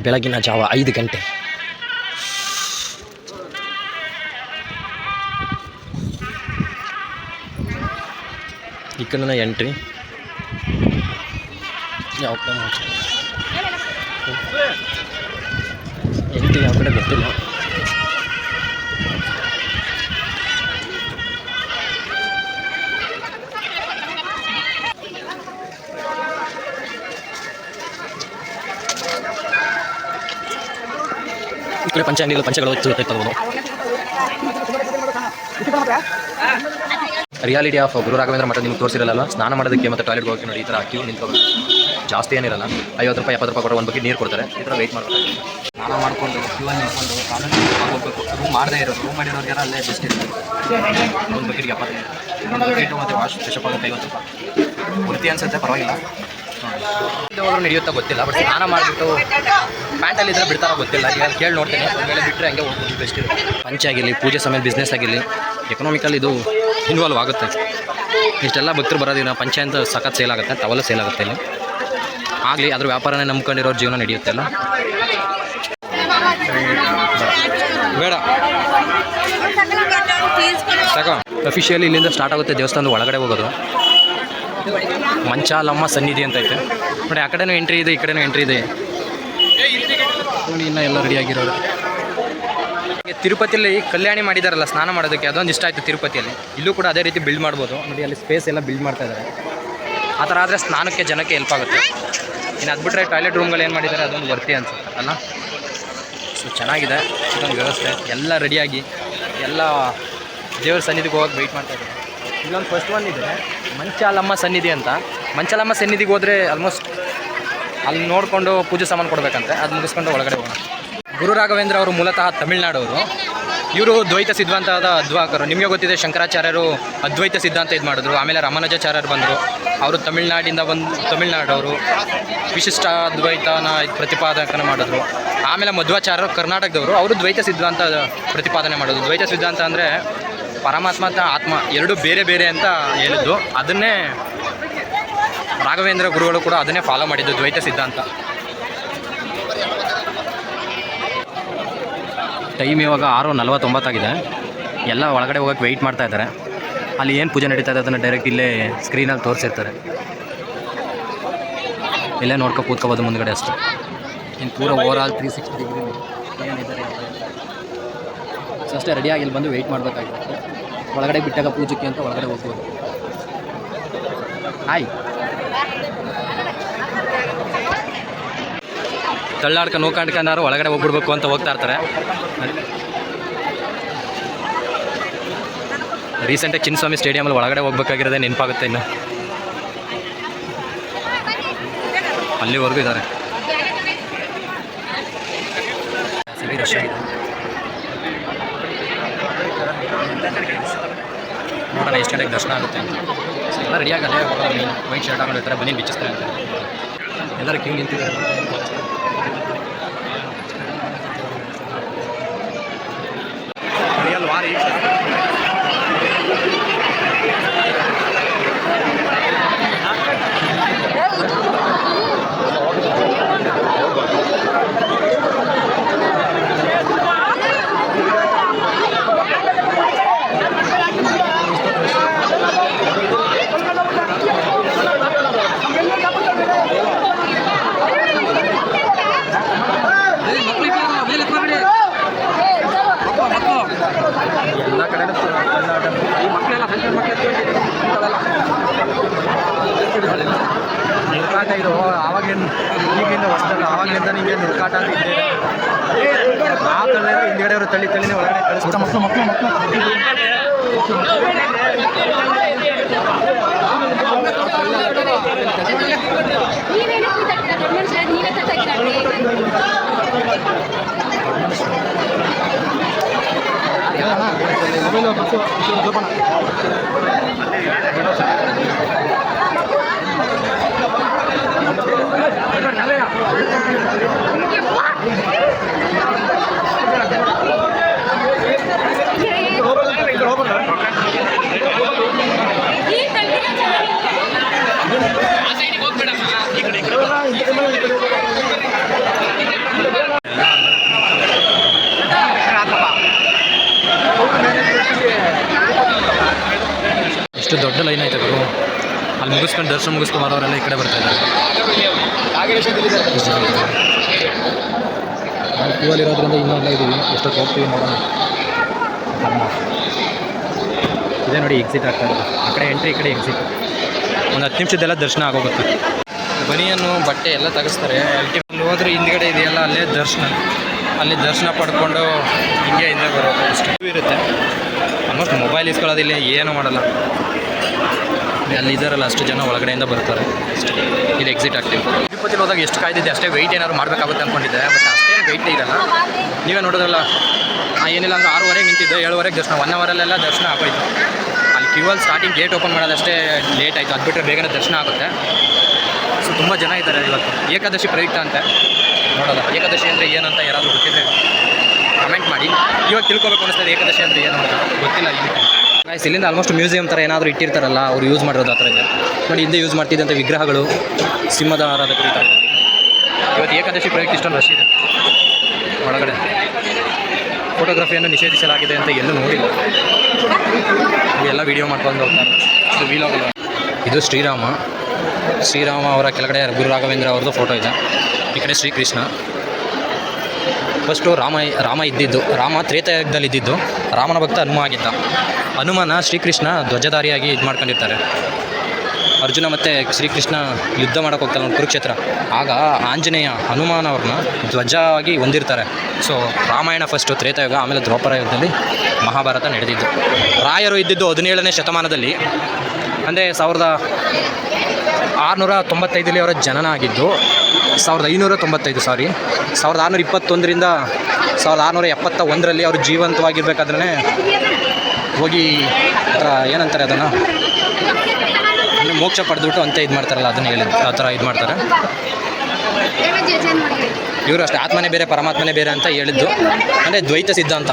ಬೆಳಗಿನ ಜಾವ 5 ಗಂಟೆ. ಈ ಕಡೆನ ಎಂಟ್ರಿ, ಯಾವ ಕಡೆ ಎಂಟ್ರಿ ಯಾವ ಕಡೆ ಗೊತ್ತಿಲ್ಲ. ಈ ಕಡೆ ಪಂಚಗಳು ತಗೋದು. ರಿಯಾಲಿಟಿ ಆಫ್ ಗುರು ರಾಘವೇಂದ್ರ ಮಠ ನಿಮ್ಗೆ ತೋರಿಸಿರಲ್ಲ, ಸ್ನಾನ ಮಾಡೋದಕ್ಕೆ ಮತ್ತು ಟಾಯ್ಲೆಟ್ಗೆ ಹೋಗಿ ನೋಡಿ ಈ ಥರ ಕ್ಯೂ ನಿಂತ್ಕೊಂಡು ಜಾಸ್ತಿ ಏನಿರಲ್ಲ. 50 ರೂಪಾಯಿ 70 ರೂಪಾಯಿ ಕೊಟ್ಟು ಒಂದು ಬಕೆಟ್ ನೀರು ಕೊಡ್ತಾರೆ. ಈ ಥರ ವೆಯ್ಟ್ ಮಾಡಬೇಕು. ಸ್ನಾನ ಮಾಡಿಕೊಂಡು ಕ್ಯೂವಲ್ಲಿ ನಿಂತ್ಕೊಂಡು ಹೋಗ್ಬೇಕು. ರೂಮ್ ಮಾಡದೇ ಇರೋದು, ರೂಮ್ ಮಾಡಿರೋರಿಗೆಲ್ಲ ಅಲ್ಲೇ ಬೆಸ್ಟ್ ಇರುತ್ತೆ. ಒಂದು ಬಕೆಟ್ಗೆ 70, ಒಂದು ಬಕೆಟು ಮತ್ತು ವಾಶ್ ಫ್ರೆಶಪ್ ಆಗೋಕ್ಕೆ 50 ರೂಪಾಯಿ ಕುರ್ತಿ ಅನಿಸುತ್ತೆ, ಪರವಾಗಿಲ್ಲ. ಇದು ಹೋದ್ರೂ ನಡೆಯುತ್ತಾ ಗೊತ್ತಿಲ್ಲ, ಬಟ್ ಸ್ನಾನ ಮಾಡಿಬಿಟ್ಟು ಪ್ಯಾಂಟಲ್ಲಿ ಇದ್ರೆ ಬಿಡ್ತಾರೋ ಗೊತ್ತಿಲ್ಲ. ಈಗ ಕೇಳಿ ನೋಡ್ತೀನಿ, ಆಮೇಲೆ ಬಿಟ್ಟರೆ ಹಂಗೆ ಹೋಗ್ಬೋದು, ಬೆಸ್ಟ್ ಇರುತ್ತೆ. ಪಂಚೆ ಆಗಿರಲಿ, ಪೂಜೆ ಸಮಯ ಬಿಸ್ನೆಸ್ ಆಗಿರಲಿ, ಎಕನಾಮಿಕಲ್ ಇದು ಇನ್ವಾಲ್ವ್ ಆಗುತ್ತೆ. ಇಷ್ಟೆಲ್ಲ ಭಕ್ತರು ಬರೋದಿಲ್ಲ, ಪಂಚೆ ಅಂತ ಸಖತ್ ಸೇಲ್ ಆಗುತ್ತೆ, ಟವಲ್ ಸೇಲ್ ಆಗುತ್ತೆ ಇಲ್ಲಿ. ಆಗಲಿ ಅದ್ರ ವ್ಯಾಪಾರನೇ ನಂಬ್ಕೊಂಡಿರೋ ಜೀವನ ನಡೆಯುತ್ತೆ ಅಲ್ಲ. ಬೇಡ ಸಾಕ. ಅಫಿಷಿಯಲಿ ಇಲ್ಲಿಂದ ಸ್ಟಾರ್ಟ್ ಆಗುತ್ತೆ, ದೇವಸ್ಥಾನದ ಒಳಗಡೆ ಹೋಗೋದು. ಮಂಚಾಲಮ್ಮ ಸನ್ನಿಧಿ ಅಂತ ಐತೆ ನೋಡಿ. ಆ ಕಡೆನೂ ಎಂಟ್ರಿ ಇದೆ, ಈ ಕಡೆನೂ ಎಂಟ್ರಿ ಇದೆ ನೋಡಿ. ಇನ್ನೂ ಎಲ್ಲ ರೆಡಿಯಾಗಿರೋದು. ತಿರುಪತಿಯಲ್ಲಿ ಕಲ್ಯಾಣಿ ಮಾಡಿದಾರಲ್ಲ ಸ್ನಾನ ಮಾಡೋದಕ್ಕೆ, ಅದೊಂದು ಇಷ್ಟ ಆಯಿತು ತಿರುಪತಿಯಲ್ಲಿ. ಇಲ್ಲೂ ಕೂಡ ಅದೇ ರೀತಿ ಬಿಲ್ಡ್ ಮಾಡ್ಬೋದು ನೋಡಿ. ಅಲ್ಲಿ ಸ್ಪೇಸ್ ಎಲ್ಲ ಬಿಲ್ಡ್ ಮಾಡ್ತಾ ಇದ್ದಾರೆ. ಆ ಥರ ಆದರೆ ಸ್ನಾನಕ್ಕೆ ಜನಕ್ಕೆ ಹೆಲ್ಪ್ ಆಗುತ್ತೆ. ಇನ್ನು ಅದು ಬಿಟ್ಟರೆ ಟಾಯ್ಲೆಟ್ ರೂಮ್ಗಳು ಏನು ಮಾಡಿದ್ದಾರೆ ಅದೊಂದು ವರ್ತಿ ಅನಿಸುತ್ತೆ ಅಲ್ಲ. ಸೊ ಚೆನ್ನಾಗಿದೆ ಇದೊಂದು ವ್ಯವಸ್ಥೆ. ಎಲ್ಲ ರೆಡಿಯಾಗಿ ಎಲ್ಲ ದೇವ್ರ ಸನ್ನಿಧಿಗೆ ಹೋಗೋಕೆ ವೆಯ್ಟ್ ಮಾಡ್ತಾ ಇದ್ದಾರೆ. ಇಲ್ಲೊಂದು ಫಸ್ಟ್ ಒನ್ ಇದೆ ಮಂಚಾಲಮ್ಮ ಸನ್ನಿಧಿ ಅಂತ. ಮಂಚಾಲಮ್ಮ ಸನ್ನಿಧಿಗೆ ಹೋದರೆ ಆಲ್ಮೋಸ್ಟ್ ಅಲ್ಲಿ ನೋಡಿಕೊಂಡು ಪೂಜೆ ಸಾಮಾನು ಕೊಡಬೇಕಂತೆ. ಅದು ಮುಗಿಸ್ಕೊಂಡು ಒಳಗಡೆ ಹೋಗೋಣ. ಗುರು ರಾಘವೇಂದ್ರ ಅವರು ಮೂಲತಃ ತಮಿಳ್ನಾಡವರು. ಇವರು ದ್ವೈತ ಸಿದ್ಧಾಂತದ ಅದ್ವಾಕರು. ನಿಮಗೆ ಗೊತ್ತಿದೆ, ಶಂಕರಾಚಾರ್ಯರು ಅದ್ವೈತ ಸಿದ್ಧಾಂತ ಇದು ಮಾಡಿದ್ರು. ಆಮೇಲೆ ರಾಮಾನುಜಾಚಾರ್ಯರು ಬಂದರು, ಅವರು ತಮಿಳ್ನಾಡವರು ವಿಶಿಷ್ಟ ಅದ್ವೈತನ ಪ್ರತಿಪಾದಕನ ಮಾಡಿದ್ರು. ಆಮೇಲೆ ಮಧ್ವಾಚಾರ್ಯರು ಕರ್ನಾಟಕದವರು, ಅವರು ದ್ವೈತ ಸಿದ್ಧಾಂತ ಪ್ರತಿಪಾದನೆ ಮಾಡೋದು. ದ್ವೈತ ಸಿದ್ಧಾಂತ ಅಂದರೆ ಪರಮಾತ್ಮ ಮತ್ತು ಆತ್ಮ ಎರಡು ಬೇರೆ ಬೇರೆ ಅಂತ ಹೇಳಿದ್ದು. ಅದನ್ನೇ ರಾಘವೇಂದ್ರ ಗುರುಗಳು ಕೂಡ ಅದನ್ನೇ ಫಾಲೋ ಮಾಡಿದ್ದು, ದ್ವೈತ ಸಿದ್ಧಾಂತ. ಟೈಮ್ ಇವಾಗ 6:49 ಆಗಿದೆ. ಎಲ್ಲ ಒಳಗಡೆ ಹೋಗೋಕ್ಕೆ ವೆಯ್ಟ್ ಮಾಡ್ತಾ ಇದ್ದಾರೆ. ಅಲ್ಲಿ ಏನು ಪೂಜೆ ನಡೀತಾ ಇದೆ ಅದನ್ನು ಡೈರೆಕ್ಟ್ ಇಲ್ಲೇ ಸ್ಕ್ರೀನಲ್ಲಿ ತೋರಿಸಿರ್ತಾರೆ. ಇಲ್ಲೇ ನೋಡ್ಕೊಂಡು ಕೂತ್ಕೋಬೋದು ಮುಂದ್ಗಡೆ ಅಷ್ಟೇ. ಇನ್ನು ಪೂರ ಓವರಾಲ್ 360 ಡಿಗ್ರಿ ಏನಿದ್ದಾರೆ ಸೊ ಅಷ್ಟೇ. ರೆಡಿಯಾಗಿ ಇಲ್ಲಿ ಬಂದು ವೆಯ್ಟ್ ಮಾಡಬೇಕಾಗಿರುತ್ತೆ. ಒಳಗಡೆ ಬಿಟ್ಟಾಗ ಪೂಜೆಗೆ ಅಂತ ಒಳಗಡೆ ಹೋಗ್ಬೋದು. ಹಾಯ್ ತಳ್ಳಾಡ್ಕೊಂಡು ನೋಡ್ಕೊಂಡ್ಕಂಡಾರು ಒಳಗಡೆ ಹೋಗ್ಬಿಡ್ಬೇಕು ಅಂತ ಹೋಗ್ತಾ ಇರ್ತಾರೆ. ರೀಸೆಂಟಾಗಿ ಚಿನ್ನಸ್ವಾಮಿ ಸ್ಟೇಡಿಯಮಲ್ಲಿ ಒಳಗಡೆ ಹೋಗ್ಬೇಕಾಗಿರೋದೇ ನೆನಪಾಗುತ್ತೆ. ಇನ್ನು ಅಲ್ಲಿವರೆಗೂ ಇದ್ದಾರೆ. ಸರಿ ರಶ್ ಆಗಿದೆ. ನೋಡೋಣ ಎಷ್ಟು ಗಂಟೆಗೆ ದರ್ಶನ ಆಗುತ್ತೆ ಅಂತ. ಸೊ ಎಲ್ಲ ರೆಡಿಯಾಗಲ್ಲೇ ವೈಟ್ ಶರ್ಟ್ ಹಾಕೊಂಡಿರ್ತಾರೆ, ಬನ್ನಿ ಬಿಚ್ಚಿಸ್ತಾರೆ ಅಂತ. ಎಲ್ಲರೂ ಕ್ಯೂ ನಿಂತಿದ್ದಾರೆ. ರಿಯಲ್ ವಾರ್ ಈಗ ಎಲ್ಲ ಕಡೆ ಈ ಮಕ್ಕಳೆಲ್ಲ ಹಂಗೆ ನಿರ್ಕಾಟ ಇದು ಆವಾಗಲಿಂದ ಈಗಿಂದ ಹೊಸದಲ್ಲ, ಆವಾಗಲಿಂದ ನಿಮಗೆ ನಿರ್ಕಾಟ ಅಂತ ಇದ್ದೇ ಆ ತಳ್ಳಿ ಹಿಂದ್ಗಡೆ ಅವರು ತಳ್ಳಿನೇ ಒಳಗಡೆ ಕಳಿಸ್ಬಿಟ್ಟು ಮಕ್ಕಳು ಎಷ್ಟು ದೊಡ್ಡ ಲೈನ್ ಆಯ್ತು ಗುರು. ಅಲ್ಲಿ ಮುಗಿಸ್ಕೊಂಡು ದರ್ಶನ ಮುಗಿಸ್ಕೊಂಡು ಬರೋರೆಲ್ಲ ಈ ಕಡೆ ಬರ್ತಾ ಇದ್ದಾರೆ. ನಾವು ಕ್ಯೂ ಅಲ್ಲಿ ಇರೋದ್ರಿಂದ ಇನ್ನೂ ಎಲ್ಲ ಇದ್ದೀವಿ. ಎಷ್ಟೊತ್ತು ಹೋಗ್ತೀವಿ ನೋಡೋಣ. ಇದೇ ನೋಡಿ ಎಕ್ಸಿಟ್ ಆಗ್ತಾ ಇದೆ. ಆ ಕಡೆ ಎಂಟ್ರಿ, ಈ ಕಡೆ ಎಕ್ಸಿಟ್. ಒಂದು 10 ನಿಮಿಷದೆಲ್ಲ ದರ್ಶನ ಆಗೋಗುತ್ತೆ. ಬನಿಯನ್ನು ಬಟ್ಟೆ ಎಲ್ಲ ತೆಗೆಸ್ತಾರೆ. ಅಲ್ಟಿಮೇಟ್ ಹೋದ್ರೆ ಹಿಂದ್ಗಡೆ ಇದೆಯಲ್ಲ ಅಲ್ಲೇ ದರ್ಶನ, ಅಲ್ಲಿ ದರ್ಶನ ಪಡ್ಕೊಂಡು ಹಿಂಗೆ ಹಿಂದೆ ಬರೋದು ಅಷ್ಟು ಇರುತ್ತೆ. ಆಲ್ಮೋಸ್ಟ್ ಮೊಬೈಲ್ ಇಸ್ಕೊಳ್ಳೋದಿಲ್ಲ, ಏನೂ ಮಾಡಲ್ಲ. ಅಲ್ಲಿ ಇದ್ದಾರಲ್ಲ ಅಷ್ಟು ಜನ ಒಳಗಡೆಯಿಂದ ಬರ್ತಾರೆ ಅಷ್ಟೇ. ಇಲ್ಲಿ ಎಕ್ಸಿಟ್ ಆಗ್ತೀವಿ. ತಿರುಪತಿಲಿ ಹೋದಾಗ ಎಷ್ಟು ಕಾಯ್ದಿದೆ ಅಷ್ಟೇ ವೆಯ್ಟ್ ಏನಾದ್ರು ಮಾಡಬೇಕಾಗುತ್ತೆ ಅಂದ್ಕೊಂಡಿದ್ದೆ. ಬಟ್ ಅಷ್ಟೇನು ವೆಯ್ಟ್ ಇರಲ್ಲ. ನೀವೇ ನೋಡೋದಲ್ಲ, ಏನಿಲ್ಲ ಅಂದ್ರೆ 6:30 ನಿಂತಿದ್ದು, 7:30 ದರ್ಶನ. 1 ಅವರಲ್ಲೆಲ್ಲ ದರ್ಶನ ಆಗೋಯ್ತು. ಅಲ್ಲಿ ಕ್ಯೂ ಅಲ್ಲಿ ಸ್ಟಾರ್ಟಿಂಗ್ ಗೇಟ್ ಓಪನ್ ಮಾಡೋದಷ್ಟೇ ಲೇಟ್ ಆಯಿತು. ಅದು ಬಿಟ್ಟರೆ ಬೇಗನೆ ದರ್ಶನ ಆಗುತ್ತೆ. ಸೊ ತುಂಬ ಜನ ಇದ್ದಾರೆ ಇವತ್ತು. ಏಕಾದಶಿ ಪ್ರಯುಕ್ತ ಅಂತ ನೋಡೋದ. ಏಕಾದಶಿ ಅಂದರೆ ಏನಂತ ಯಾರಾದರೂ ಗೊತ್ತಿದ್ರೆ ಕಮೆಂಟ್ ಮಾಡಿ. ಇವಾಗ ತಿಳ್ಕೊಬೇಕು ಅನಿಸ್ತದೆ ಏಕಾದಶಿ ಅಂದರೆ ಏನು ಅಂತ ಗೊತ್ತಿಲ್ಲ. ಇಲ್ಲಿಂದ ಆಲ್ಮೋಸ್ಟ್ ಮ್ಯೂಸಿಯಂ ಥರ ಏನಾದರೂ ಇಟ್ಟಿರ್ತಾರಲ್ಲ ಅವ್ರು ಯೂಸ್ ಮಾಡಿರೋದು ಆ ಥರ ಇದೆ ನೋಡಿ. ಹಿಂದೆ ಯೂಸ್ ಮಾಡ್ತಿದ್ದಂಥ ವಿಗ್ರಹಗಳು, ಸಿಂಹದ ಆರಾಧಕರು ಇದ್ದಾರೆ. ಇವತ್ತು ಏಕಾದಶಿ ಪ್ರಯುಕ್ತ ಇಷ್ಟೊಂದು ರಶ್ ಇದೆ ಒಳಗಡೆ. ಫೋಟೋಗ್ರಫಿಯನ್ನು ನಿಷೇಧಿಸಲಾಗಿದೆ ಅಂತ ಎಲ್ಲೂ ನೋಡಿಲ್ಲ. ಎಲ್ಲ ವೀಡಿಯೋ ಮಾಡ್ಕೊಂಡು ಹೋಗ್ತಾರೆ. ಇದು ವೀಲಾಗಲ್ಲ. ಇದು ಶ್ರೀರಾಮ ಅವರ ಕೆಳಗಡೆ ಗುರು ರಾಘವೇಂದ್ರ ಅವ್ರದ್ದು ಫೋಟೋ ಇದೆ. ಈ ಕಡೆ ಶ್ರೀಕೃಷ್ಣ. ಫಸ್ಟು ರಾಮ ಇದ್ದಿದ್ದು, ರಾಮ ತ್ರೇತಾಯುಗದಲ್ಲಿ ಇದ್ದಿದ್ದು. ರಾಮನ ಭಕ್ತ ಹನುಮ ಆಗಿದ್ದ. ಹನುಮನ ಶ್ರೀಕೃಷ್ಣ ಧ್ವಜಧಾರಿಯಾಗಿ ಇದು ಮಾಡ್ಕೊಂಡಿರ್ತಾರೆ. ಅರ್ಜುನ ಮತ್ತು ಶ್ರೀಕೃಷ್ಣ ಯುದ್ಧ ಮಾಡೋಕೆ ಹೋಗ್ತಾರೆ ಕುರುಕ್ಷೇತ್ರ. ಆಗ ಆಂಜನೇಯ ಹನುಮಾನವ್ರನ್ನ ಧ್ವಜ ಆಗಿ ಹೊಂದಿರ್ತಾರೆ. ಸೊ ರಾಮಾಯಣ ಫಸ್ಟು ತ್ರೇತಾಯುಗ, ಆಮೇಲೆ ದ್ವಾಪರ ಯುಗದಲ್ಲಿ ಮಹಾಭಾರತ ನಡೆದಿದ್ದು. ರಾಯರು ಇದ್ದಿದ್ದು 17ನೇ ಶತಮಾನದಲ್ಲಿ, ಅಂದರೆ 1695 ಅವರ ಜನನ ಆಗಿದ್ದು. 1621ರಿಂದ 1671 ಅವರು ಜೀವಂತವಾಗಿರ್ಬೇಕಾದ್ರೆ ಹೋಗಿ ಏನಂತಾರೆ ಅದನ್ನು, ಮೋಕ್ಷ ಪಡೆದ್ಬಿಟ್ಟು ಅಂತ ಇದು ಮಾಡ್ತಾರಲ್ಲ, ಅದನ್ನು ಹೇಳಿದ್ದು ಆ ಥರ ಇದು ಮಾಡ್ತಾರೆ. ಇವರು ಅಷ್ಟೇ ಆತ್ಮನೇ ಬೇರೆ ಪರಮಾತ್ಮನೇ ಬೇರೆ ಅಂತ ಹೇಳಿದ್ದು, ಅಂದರೆ ದ್ವೈತ ಸಿದ್ಧಾಂತ.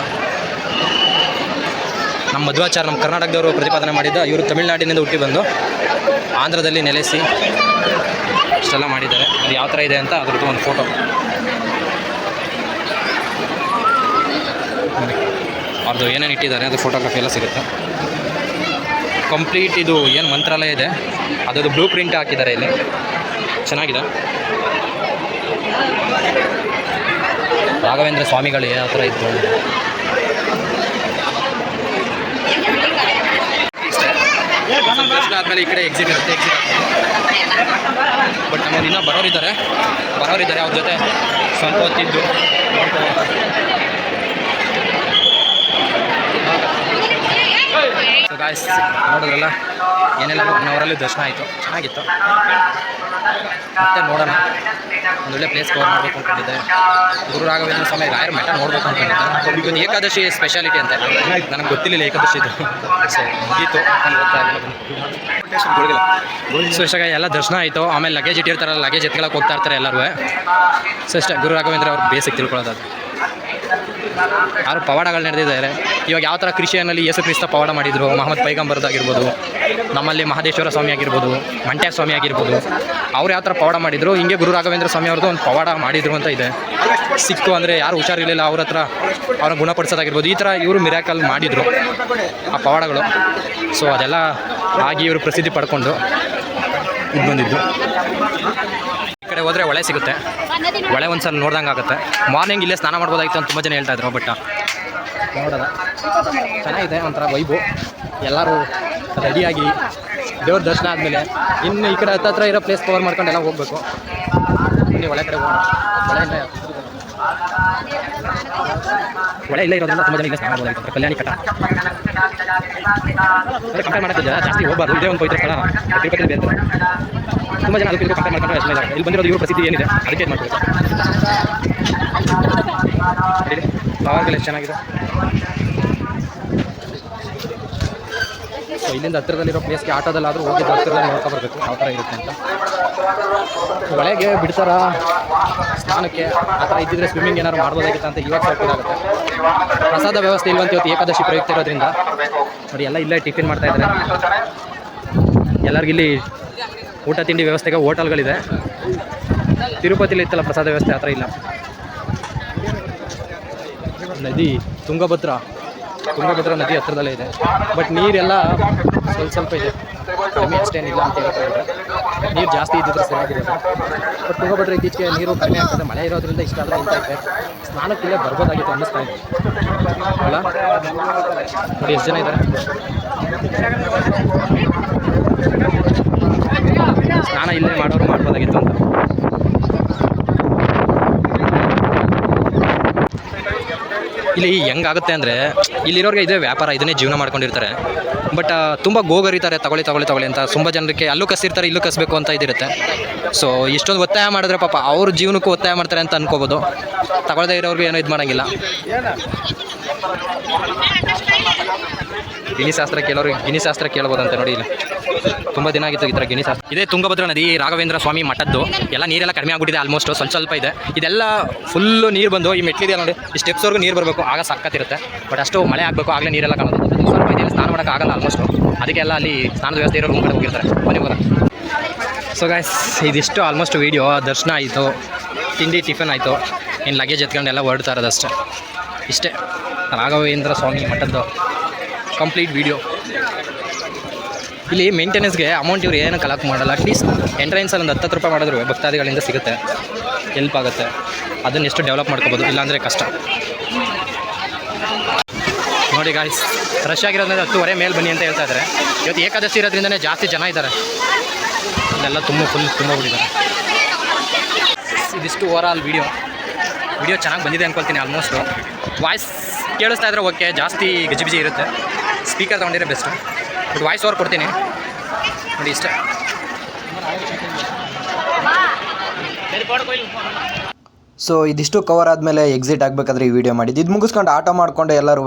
ನಮ್ಮ ಮಧ್ವಾಚಾರ್ಯ, ನಮ್ಮ ಕರ್ನಾಟಕದವರು ಪ್ರತಿಪಾದನೆ ಮಾಡಿದ್ದ. ಇವರು ತಮಿಳುನಾಡಿನಿಂದ ಹುಟ್ಟಿ ಬಂದು ಆಂಧ್ರದಲ್ಲಿ ನೆಲೆಸಿ ಇಷ್ಟೆಲ್ಲ ಮಾಡಿದ್ದಾರೆ. ಅದು ಯಾವ ಥರ ಇದೆ ಅಂತ ಅದ್ರದ್ದು ಒಂದು ಫೋಟೋ. ಅವ್ರದ್ದು ಏನೇನು ಇಟ್ಟಿದ್ದಾರೆ ಅದು ಫೋಟೋಗ್ರಫಿ ಎಲ್ಲ ಸಿಗುತ್ತೆ. ಕಂಪ್ಲೀಟ್ ಇದು ಏನು ಮಂತ್ರಾಲಯ ಇದೆ ಅದರದ್ದು ಬ್ಲೂ ಪ್ರಿಂಟ್ ಹಾಕಿದ್ದಾರೆ ಇಲ್ಲಿ. ಚೆನ್ನಾಗಿದೆ. ರಾಘವೇಂದ್ರ ಸ್ವಾಮಿಗಳು ಯಾವ ಥರ ಇದ್ದು ದರ್ಶನ ಆದಮೇಲೆ ಈ ಕಡೆ ಎಕ್ಸಿಟ್ ಇರುತ್ತೆ. ಬಟ್ ನಮ್ಮಲ್ಲಿ ಇನ್ನೂ ಬರೋರಿದ್ದಾರೆ. ಅವ್ರ ಜೊತೆ ಸ್ವಲ್ಪ ಹೊತ್ತಿದ್ದು ಗಾಯ್ಸ್ ನೋಡಿದ್ರಲ್ಲ ಏನೆಲ್ಲ 1 ಅವರಲ್ಲಿ ದರ್ಶನ ಆಯಿತು, ಚೆನ್ನಾಗಿತ್ತು. ಮತ್ತೆ ನೋಡೋಣ, ಒಂದೊಳ್ಳೆ ಪ್ಲೇಸ್ ಕವರ್ ಮಾಡಬೇಕು ಅಂದ್ಕೊಂಡಿದ್ದೆ. ಗುರು ರಾಘವೇಂದ್ರ ಸ್ವಾಮಿ ರಾಯರ ಮಠ ನೋಡಬೇಕು ಅಂದ್ಕೊಂಡಿದ್ದೆ. ಇವತ್ತು ಏಕಾದಶಿ ಸ್ಪೆಷಾಲಿಟಿ ಅಂತ ನನಗೆ ಗೊತ್ತಿರಲಿಲ್ಲ ಏಕಾದಶಿ ಇದು. ಸೊ ಮುಗೀತು, ಸೊ ಇಷ್ಟಾಗ ಎಲ್ಲ ದರ್ಶನ ಆಯಿತು. ಆಮೇಲೆ ಲಗೇಜ್ ಇಟ್ಟಿರ್ತಾರಲ್ಲ, ಲಗೇಜ್ ಎತ್ಕೊಳ್ಳೋಕೆ ಹೋಗ್ತಾ ಇರ್ತಾರೆ ಎಲ್ಲರೂ. ಸೊ ಇಷ್ಟ ಗುರು ರಾಘವೇಂದ್ರ ಅವ್ರು ಬೇಸಿಕ್ ತಿಳ್ಕೊಳ್ಳೋದು. ಯಾರು ಪವಾಡಗಳು ನಡೆದಿದ್ದಾರೆ. ಇವಾಗ ಯಾವ ಥರ ಕ್ರಿಶ್ಚಿಯನ್ನಲ್ಲಿ ಯೇಸು ಕ್ರಿಸ್ತ ಪವಾಡ ಮಾಡಿದರು, ಮಹಮ್ಮದ್ ಪೈಗಂಬರ್ದಾಗಿರ್ಬೋದು, ನಮ್ಮಲ್ಲಿ ಮಹದೇಶ್ವರ ಸ್ವಾಮಿ ಆಗಿರ್ಬೋದು, ಮಂಟ್ಯ ಸ್ವಾಮಿ ಆಗಿರ್ಬೋದು, ಅವ್ರು ಯಾವ ಥರ ಪವಾಡ ಮಾಡಿದರು, ಹಿಂಗೆ ಗುರು ರಾಘವೇಂದ್ರ ಸ್ವಾಮಿ ಅವ್ರದ್ದು ಒಂದು ಪವಾಡ ಮಾಡಿದರು ಅಂತ ಇದೆ. ಸಿಕ್ಕು ಅಂದರೆ ಯಾರು ಹುಷಾರಿರಲಿಲ್ಲ, ಅವ್ರ ಹತ್ರ ಅವ್ರನ್ನ ಗುಣಪಡಿಸೋದಾಗಿರ್ಬೋದು, ಈ ಥರ ಇವರು ಮಿರಾಕಲ್ ಮಾಡಿದರು ಆ ಪವಾಡಗಳು. ಸೊ ಅದೆಲ್ಲ ಆಗಿ ಇವರು ಪ್ರಸಿದ್ಧಿ ಪಡ್ಕೊಂಡು ಇದು ಬಂದಿದ್ದು. ಈ ಕಡೆ ಹೋದರೆ ಹೊಳೆ ಸಿಗುತ್ತೆ, ಹೊಳೆ ಒಂದು ಸಲ ನೋಡ್ದಂಗೆ ಆಗುತ್ತೆ. ಮಾರ್ನಿಂಗ್ ಇಲ್ಲೇ ಸ್ನಾನ ಮಾಡ್ಬೋದಾಗಿತ್ತು ಅಂತ ತುಂಬ ಜನ ಹೇಳ್ತಾಯಿದ್ರು. ಬಟ್ ನೋಡೋದ ಚೆನ್ನಾಗಿದೆ, ಒಂಥರ ವೈಬು. ಎಲ್ಲರೂ ರೆಡಿಯಾಗಿ ದೇವ್ರ ದರ್ಶನ ಆದಮೇಲೆ ಇನ್ನು ಈ ಕಡೆ ಹತ್ತತ್ರ ಇರೋ ಪ್ಲೇಸ್ ಕವರ್ ಮಾಡ್ಕೊಂಡೆಲ್ಲ ಹೋಗಬೇಕು. ಇಲ್ಲಿ ಹೊಳೆ ಕಡೆ ಹೋಗೋಣ. ಹೊಳೆ ಇಲ್ಲೇ ಇರೋದ್ರಿಂದ ತುಂಬ ಜನ ಇಲ್ಲೇ ಸ್ನಾನ ಮಾಡ್ಬೋದಾಗಿತ್ತು. ಕಲ್ಯಾಣಿ ಕಟ್ಟ ಕಂಪೇರ್ ಮಾಡೋಕ್ಕೆ ಜಾಸ್ತಿ ಹೋಗಬಾರ್ದು. ಇದೇ ಒಂದು ಪವಿತ್ರ ಸ್ಥಳ, ತಿರುಪತಿ ಬೇರೆ ತುಂಬ ಜನ ಅದಕ್ಕೆ ಕಂಪೇರ್ ಮಾಡ್ಕೊಂಡ್ರೆ ಎಷ್ಟು ಇದ್ದಾರೆ. ಇಲ್ಲಿ ಬಂದಿರೋದು ಇವ್ರ ಪ್ರಸಿದ್ಧಿ ಏನಿದೆ ಅದಕ್ಕೆ ಇದು ಮಾಡ್ಬೇಕು. ಫ್ಲವರ್ಗಳು ಎಷ್ಟು ಚೆನ್ನಾಗಿದೆ. ಸೊ ಇಲ್ಲಿಂದ ಹತ್ತಿರದಲ್ಲಿರೋ ಪ್ಲೇಸ್ಗೆ ಆಟೋದಲ್ಲಾದರೂ ಹೋಗಿದ್ದು ಹತ್ತಿರದಲ್ಲಿ ನೋಡ್ಕೊಬರ್ಬೇಕು ಯಾವ ಥರ ಇರುತ್ತೆ ಅಂತ. ಹೊಳೆಗೆ ಬಿಡ್ತಾರ ಸ್ನಾನಕ್ಕೆ ಆ ಥರ ಇದ್ದಿದ್ರೆ ಸ್ವಿಮ್ಮಿಂಗ್ ಏನಾದ್ರು ಮಾಡ್ಬೋದಾಗಿತ್ತು ಅಂತ ಇವಾಗ ಗೊತ್ತಾಗುತ್ತೆ. ಪ್ರಸಾದ ವ್ಯವಸ್ಥೆ ಇಲ್ವಂತ ಇವತ್ತು ಏಕಾದಶಿ ಪ್ರಯುಕ್ತ ಇರೋದ್ರಿಂದ ನೋಡಿ ಎಲ್ಲ ಇಲ್ಲೇ ಟಿಫಿನ್ ಮಾಡ್ತಾಯಿದ್ದಾರೆ. ಎಲ್ಲರಿಗಿಲ್ಲಿ ಊಟ ತಿಂಡಿ ವ್ಯವಸ್ಥೆಗೆ ಹೋಟೆಲ್ಗಳಿದೆ. ತಿರುಪತಿಲಿ ಇತ್ತಲ್ಲ ಪ್ರಸಾದ ವ್ಯವಸ್ಥೆ, ಆ ಥರ ಇಲ್ಲ. ನದಿ ತುಂಗಭದ್ರಾ ನದಿ ಹತ್ತಿರದಲ್ಲೇ ಇದೆ. ಬಟ್ ನೀರೆಲ್ಲ ಸ್ವಲ್ಪ ಇದೆ, ಕಡಿಮೆ ಅಷ್ಟೇನಿಲ್ಲ ಅಂತ ಹೇಳ್ತಾರೆ. ನೀರು ಜಾಸ್ತಿ ಇದ್ದಿದ್ರೆ ಸರಿಯಾಗಿರೋದು. ಬಟ್ ತುಂಗಭದ್ರಾ ಇತ್ತೀಚೆಗೆ ನೀರು ಕಡಿಮೆ ಆಗ್ತದೆ, ಮಳೆ ಇರೋದ್ರಿಂದ ಇಷ್ಟ ಆದರೆ ಇಂತ ಇದೆ. ಸ್ನಾನಕ್ಕಿಲ್ಲೇ ಬರ್ಬೋದಾಗಿತ್ತು ಅನ್ನಿಸ್ತಾ ಇದೆ ಅಲ್ಲ. ನೋಡಿ ಎಷ್ಟು ಜನ ಇದ್ದಾರೆ. ಸ್ನಾನ ಇಲ್ಲೇ ಮಾಡೋರು ಮಾಡ್ಬೋದಾಗಿತ್ತು ಅಂತ. ಇಲ್ಲಿ ಹೆಂಗಾಗುತ್ತೆ ಅಂದರೆ ಇಲ್ಲಿರೋರಿಗೆ ಇದೇ ವ್ಯಾಪಾರ, ಇದನ್ನೇ ಜೀವನ ಮಾಡ್ಕೊಂಡಿರ್ತಾರೆ. ಬಟ್ ತುಂಬ ಗೋಗರಿತಾರೆ, ತಗೊಳ್ಳಿ ಅಂತ. ತುಂಬ ಜನರಿಗೆ ಅಲ್ಲೂ ಕಸಿರ್ತಾರೆ, ಇಲ್ಲೂ ಕಸಬೇಕು ಅಂತ ಇದಿರುತ್ತೆ. ಸೊ ಇಷ್ಟೊಂದು ಒತ್ತಾಯ ಮಾಡಿದ್ರೆ ಪಾಪ ಅವ್ರ ಜೀವನಕ್ಕೂ ಒತ್ತಾಯ ಮಾಡ್ತಾರೆ ಅಂತ ಅನ್ಕೋಬೋದು. ತಗೊಳ್ಳದೇ ಇರೋರಿಗೆ ಏನೋ ಇದು ಮಾಡೋಂಗಿಲ್ಲ. ಗಿಣಿಶಾಸ್ತ್ರ ಕೇಳ್ಬೋದಂತೆ ನೋಡಿ. ಇಲ್ಲಿ ತುಂಬ ದಿನ ಆಗಿತ್ತು ಈ ಥರ ಗಿಣಿಶಾಸ್ತ್ರ. ಇದೇ ತುಂಗಭದ್ರಾ ನದಿ ರಾಘವೇಂದ್ರ ಸ್ವಾಮಿ ಮಠದ್ದು. ಎಲ್ಲ ನೀರೆಲ್ಲ ಕಡಿಮೆ ಆಗ್ಬಿಟ್ಟಿದೆ, ಆಲ್ಮೋಸ್ಟ್ ಸ್ವಲ್ಪ ಇದೆ. ಇದೆಲ್ಲ ಫುಲ್ಲು ನೀರು ಬಂದು ಈ ಮೆಟ್ಲಿದೆಯಲ್ಲ ನೋಡಿ, ಈ ಸ್ಟೆಪ್ಸ್ವರೆಗೂ ನೀರು ಬರಬೇಕು, ಆಗ ಸಕ್ಕತ್ತಿರುತ್ತೆ. ಬಟ್ ಅಷ್ಟು ಮಳೆ ಆಗಬೇಕು, ಆಗಲೇ ನೀರೆಲ್ಲ ಕಾಣೋದು. ಸ್ವಲ್ಪ ಇದೆಲ್ಲ ಸ್ನಾನ ಮಾಡೋಕ್ಕೆ ಆಗಲ್ಲ ಆಲ್ಮೋಸ್ಟು. ಅದಕ್ಕೆಲ್ಲ ಅಲ್ಲಿ ಸ್ನಾನದ ವ್ಯವಸ್ಥೆ ಇರೋ ರೂಮ್ ಕಡೆ ಹೋಗಿರ್ತಾರೆ. ಬನ್ನಿ ಹೋಗೋಣ. ಸೊ ಗಾಯ್ಸ್ ಇದಿಷ್ಟು ಆಲ್ಮೋಸ್ಟ್ ವೀಡಿಯೋ. ದರ್ಶನ ಆಯಿತು, ತಿಂಡಿ ಟಿಫನ್ ಆಯಿತು, ಇನ್ನು ಲಗೇಜ್ ಎತ್ಕೊಂಡೆಲ್ಲ ಹೊರಡ್ತಾ ಇರೋದಷ್ಟೇ. ಇಷ್ಟೇ ರಾಘವೇಂದ್ರ ಸ್ವಾಮಿ ಮಠದ್ದು ಕಂಪ್ಲೀಟ್ ವೀಡಿಯೋ. ಇಲ್ಲಿ ಮೇಂಟೆನೆನ್ಸ್ಗೆ ಅಮೌಂಟ್ ಇವ್ರು ಏನು ಕಲೆಕ್ಟ್ ಮಾಡಲ್ಲ. ಅಟ್ಲೀಸ್ಟ್ ಎಂಟ್ರೆನ್ಸಲ್ಲಿ ಒಂದು 10 ರೂಪಾಯಿ ಮಾಡಿದ್ರು ಭಕ್ತಾದಿಗಳಿಂದ ಸಿಗುತ್ತೆ, ಹೆಲ್ಪ್ ಆಗುತ್ತೆ. ಅದನ್ನು ಎಷ್ಟು ಡೆವಲಪ್ ಮಾಡ್ಕೋಬೋದು, ಇಲ್ಲಾಂದರೆ ಕಷ್ಟ. ನೋಡಿ ಗಾಯ್ಸ್, ರಶ್ ಆಗಿರೋದ್ರಿಂದ 10:30 ಮೇಲೆ ಬನ್ನಿ ಅಂತ ಹೇಳ್ತಾ ಇದ್ದಾರೆ. ಇವತ್ತು ಏಕಾದಶಿ ಇರೋದ್ರಿಂದನೇ ಜಾಸ್ತಿ ಜನ ಇದ್ದಾರೆ. ಅಲ್ಲೆಲ್ಲ ತುಂಬ ಬಿಟ್ಟಿದ್ದಾರೆ. ಇದಿಷ್ಟು ಓವರ್ ಆಲ್ ವೀಡಿಯೋ ಚೆನ್ನಾಗಿ ಬಂದಿದೆ ಅಂದ್ಕೊಳ್ತೀನಿ. ಆಲ್ಮೋಸ್ಟು ವಾಯ್ಸ್ ಕೇಳಿಸ್ತಾ ಇದ್ರೆ ಓಕೆ, ಜಾಸ್ತಿ ಗಜಿಬಿಜಿ ಇರುತ್ತೆ. ಸ್ಪೀಕರ್ ತೊಗೊಂಡಿರೋ ಬೆಸ್ಟು. ಬಟ್ ವಾಯ್ಸ್ ಓವರ್ ಕೊಡ್ತೀನಿ ನೋಡಿ ಇಷ್ಟೇ. ಸೊ ಇದಿಷ್ಟು ಕವರ್ ಆದಮೇಲೆ ಎಕ್ಸಿಟ್ ಆಗಬೇಕಾದ್ರೆ ಈ ವಿಡಿಯೋ ಮಾಡಿದ್ದು. ಇದು ಮುಗಿಸ್ಕೊಂಡು ಆಟೋ ಮಾಡಿಕೊಂಡು ಎಲ್ಲರೂ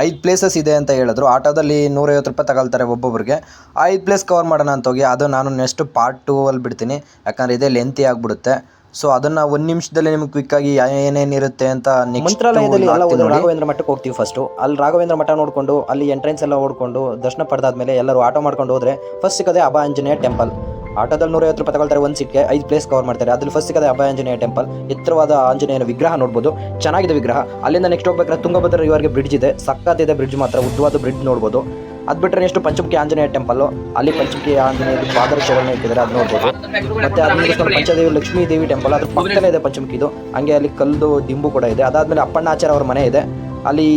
5 ಪ್ಲೇಸಸ್ ಇದೆ ಅಂತ ಹೇಳಿದ್ರು. ಆಟೋದಲ್ಲಿ 150 ರೂಪಾಯಿ ತಗೊಳ್ತಾರೆ ಒಬ್ಬೊಬ್ಬರಿಗೆ. 5 ಪ್ಲೇಸ್ ಕವರ್ ಮಾಡೋಣ ಅಂತ ಹೋಗಿ ಅದು ನಾನು ನೆಕ್ಸ್ಟ್ ಪಾರ್ಟ್ 2 ಅಲ್ಲಿ ಬಿಡ್ತೀನಿ, ಯಾಕಂದರೆ ಇದೇ ಲೆಂತಿ ಆಗಿಬಿಡುತ್ತೆ. ಸೊ ಅದನ್ನು 1 ನಿಮಿಷದಲ್ಲಿ ನಿಮ್ಗೆ ಕ್ವಿಕ್ಕಾಗಿ ಏನೇನಿರುತ್ತೆ ಅಂತ ಮಂತ್ರಾಲಯದಲ್ಲಿ ಎಲ್ಲ ರಾಘವೇಂದ್ರ ಮಠಕ್ಕೆ ಹೋಗ್ತೀವಿ ಫಸ್ಟು. ಅಲ್ಲಿ ರಾಘವೇಂದ್ರ ಮಠ ನೋಡಿಕೊಂಡು ಅಲ್ಲಿ ಎಂಟ್ರೆನ್ಸ್ ಎಲ್ಲ ಓಡ್ಕೊಂಡು ದರ್ಶನ ಪಡೆದಾದ್ಮೇಲೆ ಎಲ್ಲರೂ ಆಟೋ ಮಾಡ್ಕೊಂಡು ಹೋದರೆ ಫಸ್ಟ್ ಸಿಗೋದೆ ಅಭಯ ಆಂಜನೇಯ ಟೆಂಪಲ್. ಆಟೋದಲ್ಲಿ 150 ರೂಪಾಯಿ ತಗೊಳ್ತಾರೆ, ಒಂದು ಸೀಟ್ಗೆ 5 ಪ್ಲೇಸ್ ಕವರ್ ಮಾಡ್ತಾರೆ. ಅದ್ರಲ್ಲಿ ಫಸ್ಟ್ ಸಿಗೋದೆ ಅಭಯ ಆಂಜನೇಯ ಟೆಂಪಲ್. ಎತ್ತರವಾದ ಆಂಜನೇಯನ ವಿಗ್ರಹ ನೋಡ್ಬೋದು, ಚೆನ್ನಾಗಿದೆ ವಿಗ್ರಹ. ಅಲ್ಲಿಂದ ನೆಕ್ಸ್ಟ್ ಹೋಗ್ಬೇಕಾದ್ರೆ ತುಂಗಭದ್ರಾ ರಿವರ್ಗೆ ಬ್ರಿಡ್ಜ್ ಇದೆ, ಸಕ್ಕತ್ತಿದೆ ಬ್ರಿಡ್ಜ್ ಮಾತ್ರ, ಉದ್ದವಾದ ಬ್ರಿಡ್ಜ್ ನೋಡ್ಬೋದು. ಅದು ಬಿಟ್ಟರೆ ನೆಕ್ಸ್ಟ್ ಪಂಚಮುಖಿ ಆಂಜನೇಯ ಟೆಂಪಲ್ಲು, ಅಲ್ಲಿ ಪಂಚಮುಖಿ ಆಂಜನೇಯ ಪಾದರಕ್ಷೆಗಳನ್ನ ಇಟ್ಟಿದ್ದಾರೆ, ಅದು ನೋಡ್ಬೋದು. ಮತ್ತು ಅದನ್ನ ಪಂಚದೇವಿ ಲಕ್ಷ್ಮೀ ದೇವಿ ಟೆಂಪಲ್, ಅದ್ರ ಪಕ್ಕದಲ್ಲೇ ಇದೆ ಪಂಚಮುಖಿದು. ಹಂಗೆ ಅಲ್ಲಿ ಕಲ್ಲು ದಿಂಬು ಕೂಡ ಇದೆ. ಅದಾದಮೇಲೆ ಅಪ್ಪಣ್ಣ ಆಚಾರ್ಯ ಅವ್ರ ಮನೆ ಇದೆ, ಅಲ್ಲಿ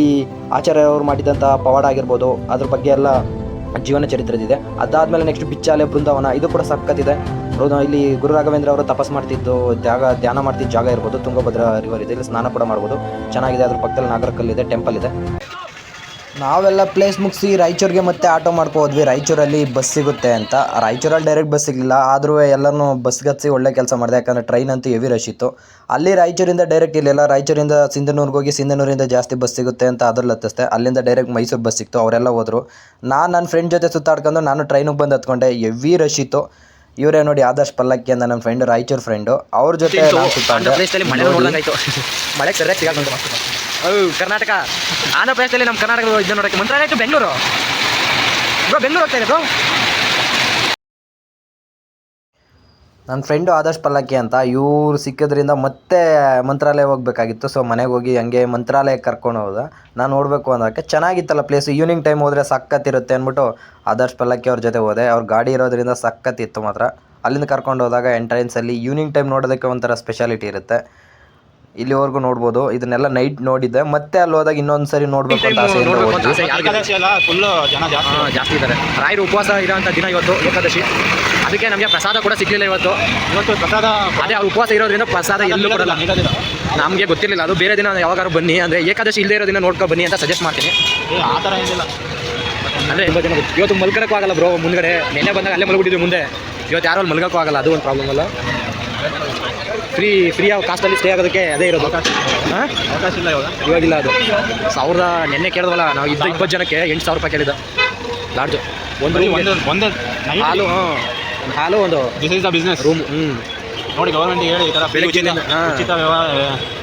ಆಚಾರ್ಯ ಅವರು ಮಾಡಿದಂಥ ಪವಾಡ ಆಗಿರ್ಬೋದು, ಅದ್ರ ಬಗ್ಗೆ ಎಲ್ಲ ಜೀವನ ಚರಿತ್ರೆದಿದೆ. ಅದಾದಮೇಲೆ ನೆಕ್ಸ್ಟ್ ಬಿಚ್ಚಾಲೆ ಬೃಂದಾವನ, ಇದು ಕೂಡ ಸಕ್ಕತ್ತಿದೆ. ಇಲ್ಲಿ ಗುರು ರಾಘವೇಂದ್ರ ಅವರು ತಪಸ್ ಮಾಡ್ತಿದ್ದು ಧ್ಯಾನ ಮಾಡ್ತಿದ್ದ ಜಾಗ ಇರ್ಬೋದು. ತುಂಗಭದ್ರಾ ರಿವರ್ ಇದೆ, ಇಲ್ಲಿ ಸ್ನಾನ ಕೂಡ ಮಾಡ್ಬೋದು, ಚೆನ್ನಾಗಿದೆ. ಅದ್ರ ಪಕ್ಕದಲ್ಲಿ ನಾಗರಕಲ್ಲಿದೆ, ಟೆಂಪಲ್ ಇದೆ. ನಾವೆಲ್ಲ ಪ್ಲೇಸ್ ಮುಗಿಸಿ ರಾಯಚೂರಿಗೆ ಮತ್ತೆ ಆಟೋ ಮಾಡ್ಕೊ ಹೋದ್ವಿ. ರಾಯಚೂರಲ್ಲಿ ಬಸ್ ಸಿಗುತ್ತೆ ಅಂತ. ರಾಯಚೂರಲ್ಲಿ ಡೈರೆಕ್ಟ್ ಬಸ್ ಸಿಗಲಿಲ್ಲ, ಆದರೂ ಎಲ್ಲರೂ ಬಸ್ಗೆ ಹತ್ತಿ ಒಳ್ಳೆ ಕೆಲಸ ಮಾಡಿದೆ. ಯಾಕಂದರೆ ಟ್ರೈನ್ ಅಂತೂ ಹೆವಿ ರಶ್ ಇತ್ತು. ಅಲ್ಲಿ ರಾಯಚೂರಿಂದ ಡೈರೆಕ್ಟ್ ಇರಲಿಲ್ಲ, ರಾಯಚೂರಿಂದ ಸಿಂಧನೂರಿಗೆ ಹೋಗಿ ಸಿಂಧನೂರಿಂದ ಜಾಸ್ತಿ ಬಸ್ ಸಿಗುತ್ತೆ ಅಂತ ಅದ್ರಲ್ಲಿ ಹತ್ತಿಸ್ದೆ. ಅಲ್ಲಿಂದ ಡೈರೆಕ್ಟ್ ಮೈಸೂರು ಬಸ್ ಸಿಕ್ತು. ಅವರೆಲ್ಲ ಹೋದರು. ನನ್ನ ಫ್ರೆಂಡ್ ಜೊತೆ ಸುತ್ತಾಡ್ಕೊಂಡು ನಾನು ಟ್ರೈನಿಗೆ ಬಂದು ಹತ್ಕೊಂಡೆ. ಹೆವಿ ರಶ್ ಇತ್ತು. ಇವರೇ ನೋಡಿ ಆದರ್ಶ್ ಪಲ್ಲಕ್ಕಿ ಅಂತ ನನ್ನ ಫ್ರೆಂಡ್, ರಾಯಚೂರು ಫ್ರೆಂಡು. ಅವ್ರ ಜೊತೆ ನಾನು ಸುತ್ತಾಡ್ದೆ. ಮಳೆ ಸರಿಯಾಗಿ ಸಿಗಲ್ಲ. ಕರ್ನಾಟಕ ಆಂಧ್ರ ಪ್ರದೇಶದಲ್ಲಿ ನಮ್ಮ ಕರ್ನಾಟಕ ಇದನ್ನ ನೋಡೋಕ್ಕೆ ಮಂತ್ರಾಲಯ ಟು ಬೆಂಗಳೂರು. ಬೆಂಗಳೂರು ಹೋಗ್ತಾ ಇದೆ ಬ್ರೋ. ನನ್ನ ಫ್ರೆಂಡು ಆದರ್ಶ್ ಪಲ್ಲಕ್ಕಿ ಅಂತ. ಇವ್ರು ಸಿಕ್ಕಿದ್ರಿಂದ ಮತ್ತೆ ಮಂತ್ರಾಲಯ ಹೋಗ್ಬೇಕಾಗಿತ್ತು. ಸೊ ಮನೆಗೆ ಹೋಗಿ ಹಂಗೆ ಮಂತ್ರಾಲಯಕ್ಕೆ ಕರ್ಕೊಂಡು ಹೋದ. ನಾನು ನೋಡಬೇಕು ಅನ್ನೋಕ್ಕೆ ಚೆನ್ನಾಗಿತ್ತಲ್ಲ ಪ್ಲೇಸ್. ಈವ್ನಿಂಗ್ ಟೈಮ್ ಹೋದರೆ ಸಖತ್ತಿರುತ್ತೆ ಅಂದ್ಬಿಟ್ಟು ಆದರ್ಶ್ ಪಲ್ಲಕ್ಕಿ ಅವ್ರ ಜೊತೆ ಹೋದೆ. ಅವ್ರ ಗಾಡಿ ಇರೋದ್ರಿಂದ ಸಖತ್ತಿತ್ತು ಮಾತ್ರ. ಅಲ್ಲಿಂದ ಕರ್ಕೊಂಡು ಹೋದಾಗ ಎಂಟ್ರೆನ್ಸಲ್ಲಿ ಈವ್ನಿಂಗ್ ಟೈಮ್ ನೋಡೋದಕ್ಕೆ ಒಂಥರ ಸ್ಪೆಷಾಲಿಟಿ ಇರುತ್ತೆ. ಇಲ್ಲಿವರೆಗೂ ನೋಡ್ಬೋದು. ಇದನ್ನೆಲ್ಲ ನೈಟ್ ನೋಡಿದ್ದೆ. ಮತ್ತೆ ಅಲ್ಲಿ ಹೋದಾಗ ಇನ್ನೊಂದು ಸರಿ ನೋಡಬೇಕು ಅಂತ ಆಸೆ. ಜಾಸ್ತಿ ಇದ್ದಾರೆ. ರಾಯರು ಉಪವಾಸ ಇರೋಂಥ ದಿನ ಇವತ್ತು ಏಕಾದಶಿ. ಅದಕ್ಕೆ ನಮಗೆ ಪ್ರಸಾದ ಕೂಡ ಸಿಗಲಿಲ್ಲ ಇವತ್ತು ಪ್ರಸಾದ. ಅದೇ ಅವ್ರು ಉಪವಾಸ ಇರೋದ್ರಿಂದ ಪ್ರಸಾದ ಎಲ್ಲೂ ಕೊಡಲ್ಲ. ನಮಗೆ ಗೊತ್ತಿರಲಿಲ್ಲ. ಅದು ಬೇರೆ ದಿನ ಯಾವಾಗಾರು ಬನ್ನಿ, ಅಂದರೆ ಏಕಾದಶಿ ಇಲ್ಲದೆ ಇರೋ ದಿನ ನೋಡ್ಕೊ ಬನ್ನಿ ಅಂತ ಸಜೆಸ್ಟ್ ಮಾಡ್ತೀನಿ. ಆ ಥರ ಏನಿಲ್ಲ ಅಂದರೆ ಇವತ್ತು ಮಲ್ಕೊಳಕ್ಕೂ ಆಗಲ್ಲ ಬ್ರೋ. ಮುಂದ್ಗಡೆ ನೆನ್ನೆ ಬಂದಾಗ ಅಲ್ಲೇ ಮಲ್ಬಿಟ್ಟಿದ್ವಿ ಮುಂದೆ. ಇವತ್ತು ಯಾರೋ ಅಲ್ಲಿ ಮಲ್ಗೋಕ್ಕೂ ಆಗಲ್ಲ. ಅದು ಒಂದು ಪ್ರಾಬ್ಲಮ್ ಅಲ್ಲ. ಫ್ರೀ ಕಾಸ್ಟಲ್ಲಿ ಸ್ಟೇ ಆಗೋದಕ್ಕೆ ಅದೇ ಇರೋದು. ಅವಕಾಶ ಇಲ್ಲ ಇವಾಗಿಲ್ಲ. ಅದು ನೆನ್ನೆ ಕೇಳಿದ್ವಲ್ಲ ನಾವು, 20 ಜನಕ್ಕೆ 8,000 ರೂಪಾಯಿ ಕೇಳಿದ್ದು ಲಾಡ್ಜು. ಒಂದು ಹಾಲು ಒಂದು this is the business room. ನೋಡಿ ಗೌರ್ಮೆಂಟಿಗೆ ಹೇಳಿ ಈ ಥರ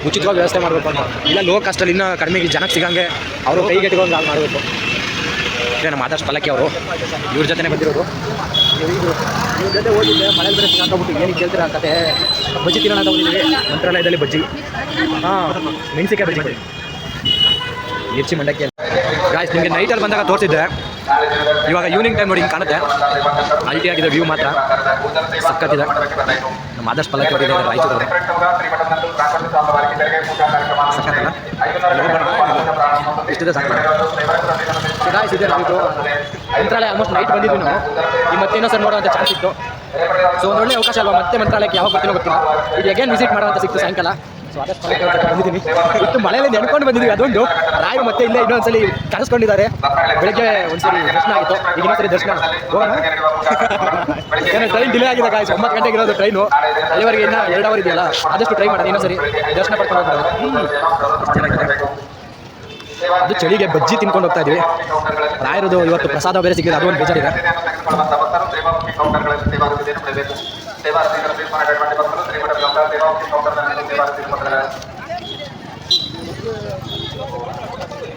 ಉಚಿತವಾಗಿ ವ್ಯವಸ್ಥೆ ಮಾಡಬೇಕು ಅಂತ. ಇಲ್ಲ ಲೋ ಕಾಸ್ಟಲ್ಲಿ ಇನ್ನೂ ಕಡಿಮೆ ಜನಕ್ಕೆ ಸಿಗಂಗೆ ಅವರು ಕೈಗೆಟ್ಟಿಕೊಂಡು ಹಾಳು ಮಾಡಬೇಕು. ಇದೇ ನಮ್ಮ ಆದರ್ಶ್ ಪಲ್ಲಕ್ಕಿ ಅವರು. ಇವ್ರ ಜೊತೆನೇ ಬಂದಿರೋದು. ಇವ್ರ ಜೊತೆ ಹೋಗಿದ್ದೆ. ಮಳೆ ಬೇರೆ ಸಿಗಾಕೊಂಡ್ಬಿಟ್ಟು ಏನಕ್ಕೆ ಕೇಳ್ತೀರಾ ಕತೆ. ಬಜ್ಜಿ ತಿನ್ನೋಣ ಅಂತ ಹೋಗಿದ್ದೀವಿ ಮಂತ್ರಾಲಯದಲ್ಲಿ. ಬಜ್ಜಿ ಮೆಣಸಿಕಾಯಿ ಬಜ್ಜಿ, ಮಿರ್ಚಿ ಮಂಡಕ್ಕಿ. ಗಾಯ್ಸ್ ನಿಮಗೆ ನೈಟಲ್ಲಿ ಬಂದಾಗ ತೋರಿಸಿದ್ದೆ. ಇವಾಗ ಈವ್ನಿಂಗ್ ಟೈಮ್ ನೋಡಿ ಹಿಂಗೆ ಕಾಣುತ್ತೆ. ಅಲ್ಟಿ ಆಗಿದೆ ವ್ಯೂ ಮಾತ್ರ ಸಕ್ಕತ್ತಿದೆ. ನಮ್ಮ ಆದರ್ಶ್ ಪಲ್ಲಕ್ಕಿ ಅವರಿಗೆ ರಾಯಚೂರು ಸಕ್ಕತ್ತಲ್ಲ. ಇಷ್ಟಿದೆ ಸಾಕು. ಗಾಯ್ಸ್ ಇದೆ ನಾವಿತ್ತು ಮಂತ್ರಾಲಯ ಆಲ್ಮೋಸ್ಟ್ ನೈಟ್ ಬಂದಿದ್ವಿ ನಾವು. ಈ ಮತ್ತೆ ಇನ್ನೊಂದು ಸರ್ ನೋಡೋಂಥ ಚಾನ್ಸ್ ಇತ್ತು. ಸೊ ಒಂದು ಒಳ್ಳೆ ಅವಕಾಶ ಅಲ್ವಾ. ಮತ್ತೆ ಮಂತ್ರಾಲಯಕ್ಕೆ ಯಾವಾಗ ಬರ್ತೀನೋ ಗೊತ್ತಿಲ್ಲ. ಇದು ಅಗೇನ್ ವಿಸಿಟ್ ಮಾಡೋಂಥ ಸಿಕ್ತು ಸಾಯಂಕಾಲ. ಸೊ ಆದರ್ಶ್ ಪಲ್ಲಕ್ಕಿ ಅವ್ರ ಬಂದಿದ್ದೀನಿ. ಇತ್ತು ಮಳೆಯಲ್ಲಿ ನೆನ್ಕೊಂಡು ಬಂದಿದ್ದೀವಿ. ಅದೊಂದು ರಾಯರು ಮತ್ತೆ ಇಲ್ಲೇ ಇನ್ನೊಂದ್ಸಲಿ ಕರೆಸ್ಕೊಂಡಿದ್ದಾರೆ. ಬೆಳಗ್ಗೆ ಒಂದ್ಸರಿ ದರ್ಶನ ಆಗಿತ್ತು, ಈಗ ಇನ್ನೊಂದ್ಸರಿ ದರ್ಶನ ಹೋಗೋಣ. ಏನೋ ಟ್ರೈನ್ ಡಿಲೇ ಆಗಿದೆ ಗಾಯ್ಸ್. 9 ಗಂಟೆಗೆ ಇರೋದು ಟ್ರೈನು. ಅಲ್ಲಿವರೆಗೆ ಇನ್ನೂ 2 ಅವರ್ ಇದೆಯಲ್ಲ, ಆದಷ್ಟು ಟ್ರೈ ಮಾಡೋದು ಇನ್ನೊಂದ್ಸರಿ ದರ್ಶನ ಪಡ್ಕೊಂಡು ಹೋಗ್ತಾರೆ. ಅದು ಚಳಿಗೆ ಬಜ್ಜಿ ತಿನ್ಕೊಂಡು ಹೋಗ್ತಾ ಇದ್ವಿ. ರಾಯರದು ಇವತ್ತು ಪ್ರಸಾದ ಬೇರೆ ಸಿಕ್ಕಿದೆ, ಅದು ಒಂದು ಬೇಜಾರಿದೆ.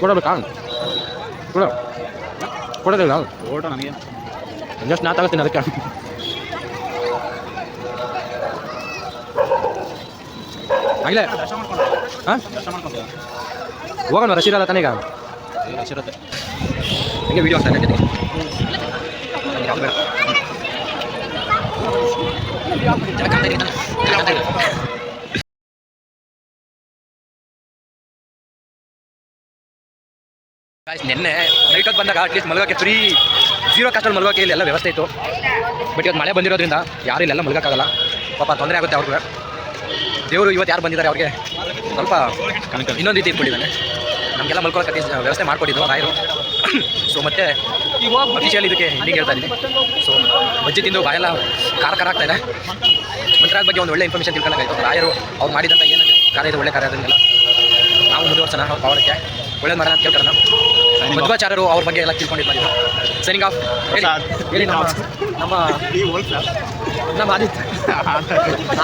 ಕೊಡಬೇಕಾ? ಕೊಡೋದಿಲ್ಲ ಓಟ ನನಗೆ ಜಸ್ಟ್ ನಾ ತಗೋತೀನಿ ಅದಕ್ಕೆ. ಆಗಲೇ ಹಾಂ ಹೋಗೋಣ. ರಶ್ ಇರಲ್ಲ ತಾನೇ ಈಗ? ರಶ್ ಇರುತ್ತೆ. ಹಂಗೆ ವೀಡಿಯೋ ಆಗ್ತಾ ಇದೆ. ನೆನ್ನೆ ನೈಟ್ ಹೊತ್ತು ಬಂದಾಗ ಅಟ್ಲೀಸ್ಟ್ ಮಲಗೋಕ್ಕೆ 0 ಕಾಸ್ಟಲ್ಲಿ ಮಲಗೋಕ್ಕೆ ಇಲ್ಲೆಲ್ಲ ವ್ಯವಸ್ಥೆ ಇತ್ತು. ಬಟ್ ಇವತ್ತು ಮಳೆ ಬಂದಿರೋದ್ರಿಂದ ಯಾರು ಇಲ್ಲೆಲ್ಲ ಮಲಗೋಕ್ಕಾಗಲ್ಲ. ಪಾಪ ತೊಂದರೆ ಆಗುತ್ತೆ ಅವ್ರಿಗೆ. ದೇವರು ಇವತ್ತು ಯಾರು ಬಂದಿದ್ದಾರೆ ಅವ್ರಿಗೆ ಸ್ವಲ್ಪ ಇನ್ನೊಂದು ರೀತಿ ಇಟ್ಕೊಂಡಿದ್ದಾನೆ. ನಮಗೆಲ್ಲ ಮಲ್ಕೊಳ್ಳೋಕೆ ವ್ಯವಸ್ಥೆ ಮಾಡಿಕೊಟ್ಟಿದ್ದು ರಾಯರು. ಸೊ ಮತ್ತೆ ಅಫಿಷಿಯಲ್ ಇದಕ್ಕೆ ಹಿಂಗೆ ಹೇಳ್ತಾ ಇದ್ದೀನಿ. ಸೊ ಬಜ್ಜಿ ತಿಂದು ಬಾಯೆಲ್ಲ ಖಾರ ಆಗ್ತಾ ಇದೆ. ಮಂತ್ರಾಲಯದ ಬಗ್ಗೆ ಒಂದು ಒಳ್ಳೆ ಇನ್ಫಾರ್ಮೇಷನ್ ತಿಳ್ಕೊಳ್ಳೋಕ್ಕಾಯ್ತು. ರಾಯರು ಅವ್ರು ಮಾಡಿದಂಥ ಏನು ಕಾರ್ಯ ಇದೆ, ಒಳ್ಳೆ ಕಾರ್ಯ ಅದನ್ನೆಲ್ಲ ನಾವು ಮುಂದುವರ್ಸೋಣ. ಅವ್ರ ಪವರಕ್ಕೆ ಒಳ್ಳೇದು ಮಾಡೋಣ ಅಂತ ಕೇಳ್ತಾರೆ. ನಾವು ಮಧ್ವಾಚಾರ್ಯರು ಅವ್ರ ಬಗ್ಗೆ ಎಲ್ಲ ತಿಳ್ಕೊಂಡಿದ್ದು ಮಾಡಿದ್ದು. ಸೈನಿಂಗ್ ಆಫ್ ಹೇಳಿ. ನಮ್ಮ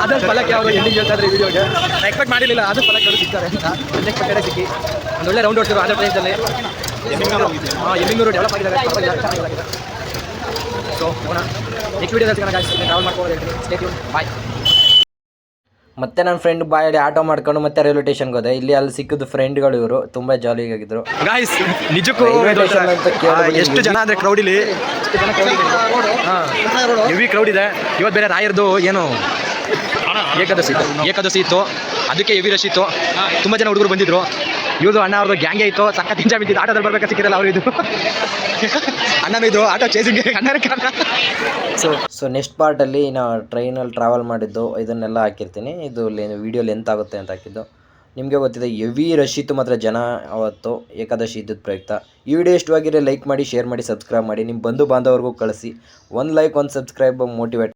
ಆದರ್ಶ್ ಪಲ್ಲಕ್ಕಿ ಅವರು ಎಂಡಿಂಗ್ ಹೇಳ್ತಾ ಇದ್ದಾರೆ ವಿಡಿಯೋಗೆ. ನಾನು ಎಕ್ಸ್ಪೆಕ್ಟ್ ಮಾಡಿರಲಿಲ್ಲ ಆದರ್ಶ್ ಪಲ್ಲಕ್ಕಿ ಅವರು ಸಿಗ್ತಾರೆ ಅಂತ. ಅನ್ಎಕ್ಸ್ಪೆಕ್ಟೆಡ್ ಸಿಕ್ಕಿ ಒಂದು ಒಳ್ಳೆ ರೌಂಡ್ ಹೊಡ್ತಿದ್ರು ಆಂಧ್ರ ಪ್ರದೇಶದಲ್ಲಿ. ಎಮ್ಮಿಂಗೂರು ಡೆವಲಪ್ ಆಗಿದ್ದಾರೆ, ಚೆನ್ನಾಗಿದೆ. ಸೊ ಹೋಗೋಣ ನೆಕ್ಸ್ಟ್ ವಿಡಿಯೋದಲ್ಲಿ ಸಿಗೋಣ. ಟ್ರಾವೆಲ್ ಮಾಡ್ಕೊಂಡು ಹೇಳ್ತೀನಿ. Stay tune. ಬಾಯ್. ಮತ್ತೆ ನನ್ನ ಫ್ರೆಂಡ್ ಬಾಯಲ್ಲಿ ಆಟೋ ಮಾಡ್ಕೊಂಡು ಮತ್ತೆ ರೈಲ್ವೆ ಸ್ಟೇಷನ್ಗೆ ಹೋದೆ. ಇಲ್ಲಿ ಅಲ್ಲಿ ಸಿಕ್ಕಿದ್ದು ಫ್ರೆಂಡ್ಗಳು ಇವರು ತುಂಬ ಜಾಲಿಯಾಗಿದ್ರು. ಗಾಯ್ಸ್ ನಿಜಕ್ಕೂ ಎಷ್ಟು ಜನ ಅಂದರೆ ಕ್ರೌಡಿಲಿ ಹೆವಿ ಕ್ರೌಡ್ ಇದೆ. ಇವತ್ತು ಬೇರೆ ರಾಯರ್ದು ಏನು ಏಕಾದಶಿ ಇತ್ತು, ಅದಕ್ಕೆ ಹೆವಿ ರಶ್ ಇತ್ತು. ತುಂಬ ಜನ ಹುಡುಗರು ಬಂದಿದ್ರು. ಇವ್ರದ್ದು ಅಣ್ಣ ಅವ್ರದ್ದು ಗ್ಯಾಂಗೇ ಇತ್ತು. ಸಕ್ಕ ತಿಂಜ ಬಿದ್ದಿದ್ದು. ಆಟೋದಲ್ಲಿ ಬರ್ಬೇಕಾ ಸಿಕ್ಕಿರಲ್ಲ ಅವರು. ಇದು ಅಣ್ಣನೂ ಇದು ಆಟೋ ಚೇಸಿಂಗ್ಗೆ ಅಣ್ಣನ ಕಾರಣ. ಸೊ ನೆಕ್ಸ್ಟ್ ಪಾರ್ಟಲ್ಲಿ ನಾವು ಟ್ರೈನಲ್ಲಿ ಟ್ರಾವೆಲ್ ಮಾಡಿದ್ದು ಇದನ್ನೆಲ್ಲ ಹಾಕಿರ್ತೀನಿ. ಇದು ವೀಡಿಯೋ ಲೆಂತ್ ಆಗುತ್ತೆ ಅಂತ ಹಾಕಿದ್ದು. ನಿಮಗೆ ಗೊತ್ತಿದೆ ಹೆವಿ ರಶ್ ಇತ್ತು ಮಾತ್ರ ಜನ ಅವತ್ತು ಏಕಾದಶಿ ಇದ್ದದ ಪ್ರಯುಕ್ತ. ಈ ವಿಡಿಯೋ ಇಷ್ಟವಾಗಿದ್ರೆ ಲೈಕ್ ಮಾಡಿ, ಶೇರ್ ಮಾಡಿ, ಸಬ್ಸ್ಕ್ರೈಬ್ ಮಾಡಿ, ನಿಮ್ಮ ಬಂಧು ಬಾಂಧವರಿಗೂ ಕಳಿಸಿ. ಒಂದು ಲೈಕ್, ಒಂದು ಸಬ್ಸ್ಕ್ರೈಬ್ ಮೋಟಿವೇಟ್